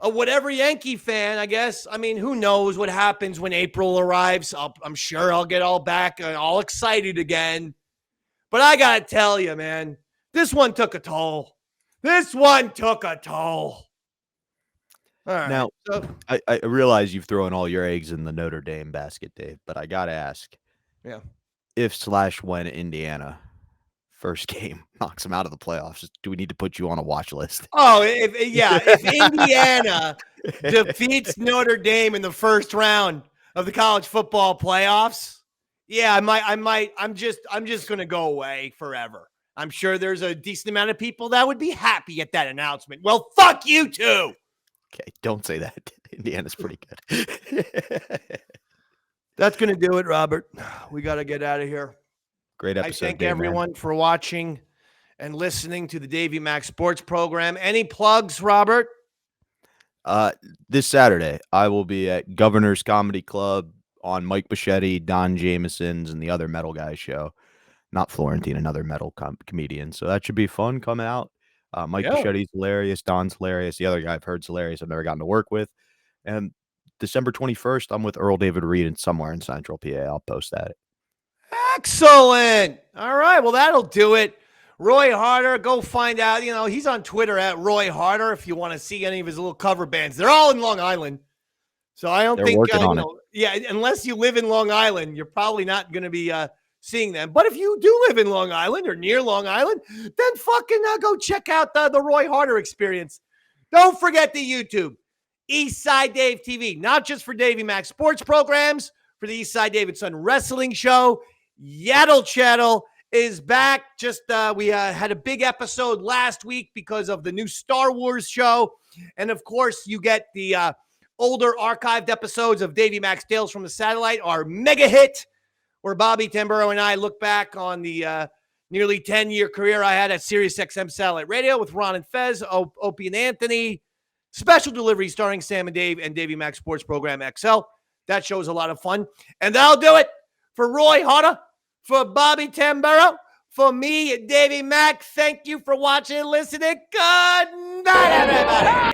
S5: a whatever Yankee fan, I guess. I mean, who knows what happens when April arrives. I'm sure I'll get all back and all excited again. But I got to tell you, man, this one took a toll. All right.
S6: Now, I realize you've thrown all your eggs in the Notre Dame basket, Dave, but I got to ask.
S5: Yeah.
S6: If/when Indiana first game knocks them out of the playoffs, do we need to put you on a watch list?
S5: Oh, if Indiana defeats Notre Dame in the first round of the college football playoffs, yeah, I'm just going to go away forever. I'm sure there's a decent amount of people that would be happy at that announcement. Well, fuck you too.
S6: Okay, don't say that. Indiana's pretty good.
S5: That's going to do it, Robert. We got to get out of here.
S6: Great episode.
S5: I thank
S6: Dave,
S5: everyone for watching and listening to the Davey Mac Sports Program. Any plugs, Robert?
S6: This Saturday, I will be at Governor's Comedy Club on Mike Bichetti, Don Jameson's, and the other metal guys show. Not Florentine, another metal comedian. So that should be fun. Come out. Mike Bichetti's hilarious. Don's hilarious. The other guy I've heard's hilarious. I've never gotten to work with. And December 21st, I'm with Earl David Reed and somewhere in Central PA. I'll post that.
S5: Excellent. All right. Well, that'll do it. Roy Harter, go find out. He's on Twitter at Roy Harter if you want to see any of his little cover bands. They're all in Long Island. So I don't
S6: They're
S5: think,
S6: working on it.
S5: Yeah, unless you live in Long Island, you're probably not going to be seeing them. But if you do live in Long Island or near Long Island, then fucking go check out the Roy Harter experience. Don't forget the YouTube, Eastside Dave TV, not just for Davey Mac Sports Programs, for the Eastside David Son Wrestling Show. Yaddle Chattel is back. We had a big episode last week because of the new Star Wars show. And of course, you get the older archived episodes of Davey Mac's Tales from the Satellite, our mega hit, where Bobby Tamburro and I look back on the nearly 10-year career I had at SiriusXM Satellite Radio with Ron and Fez, Opie and Anthony. Special delivery starring Sam and Dave and Davey Mac Sports Program XL. That show is a lot of fun. And that'll do it for Roy Harter, for Bobby Tamburro, For me, Davey Mac, thank you for watching and listening. Good night, everybody.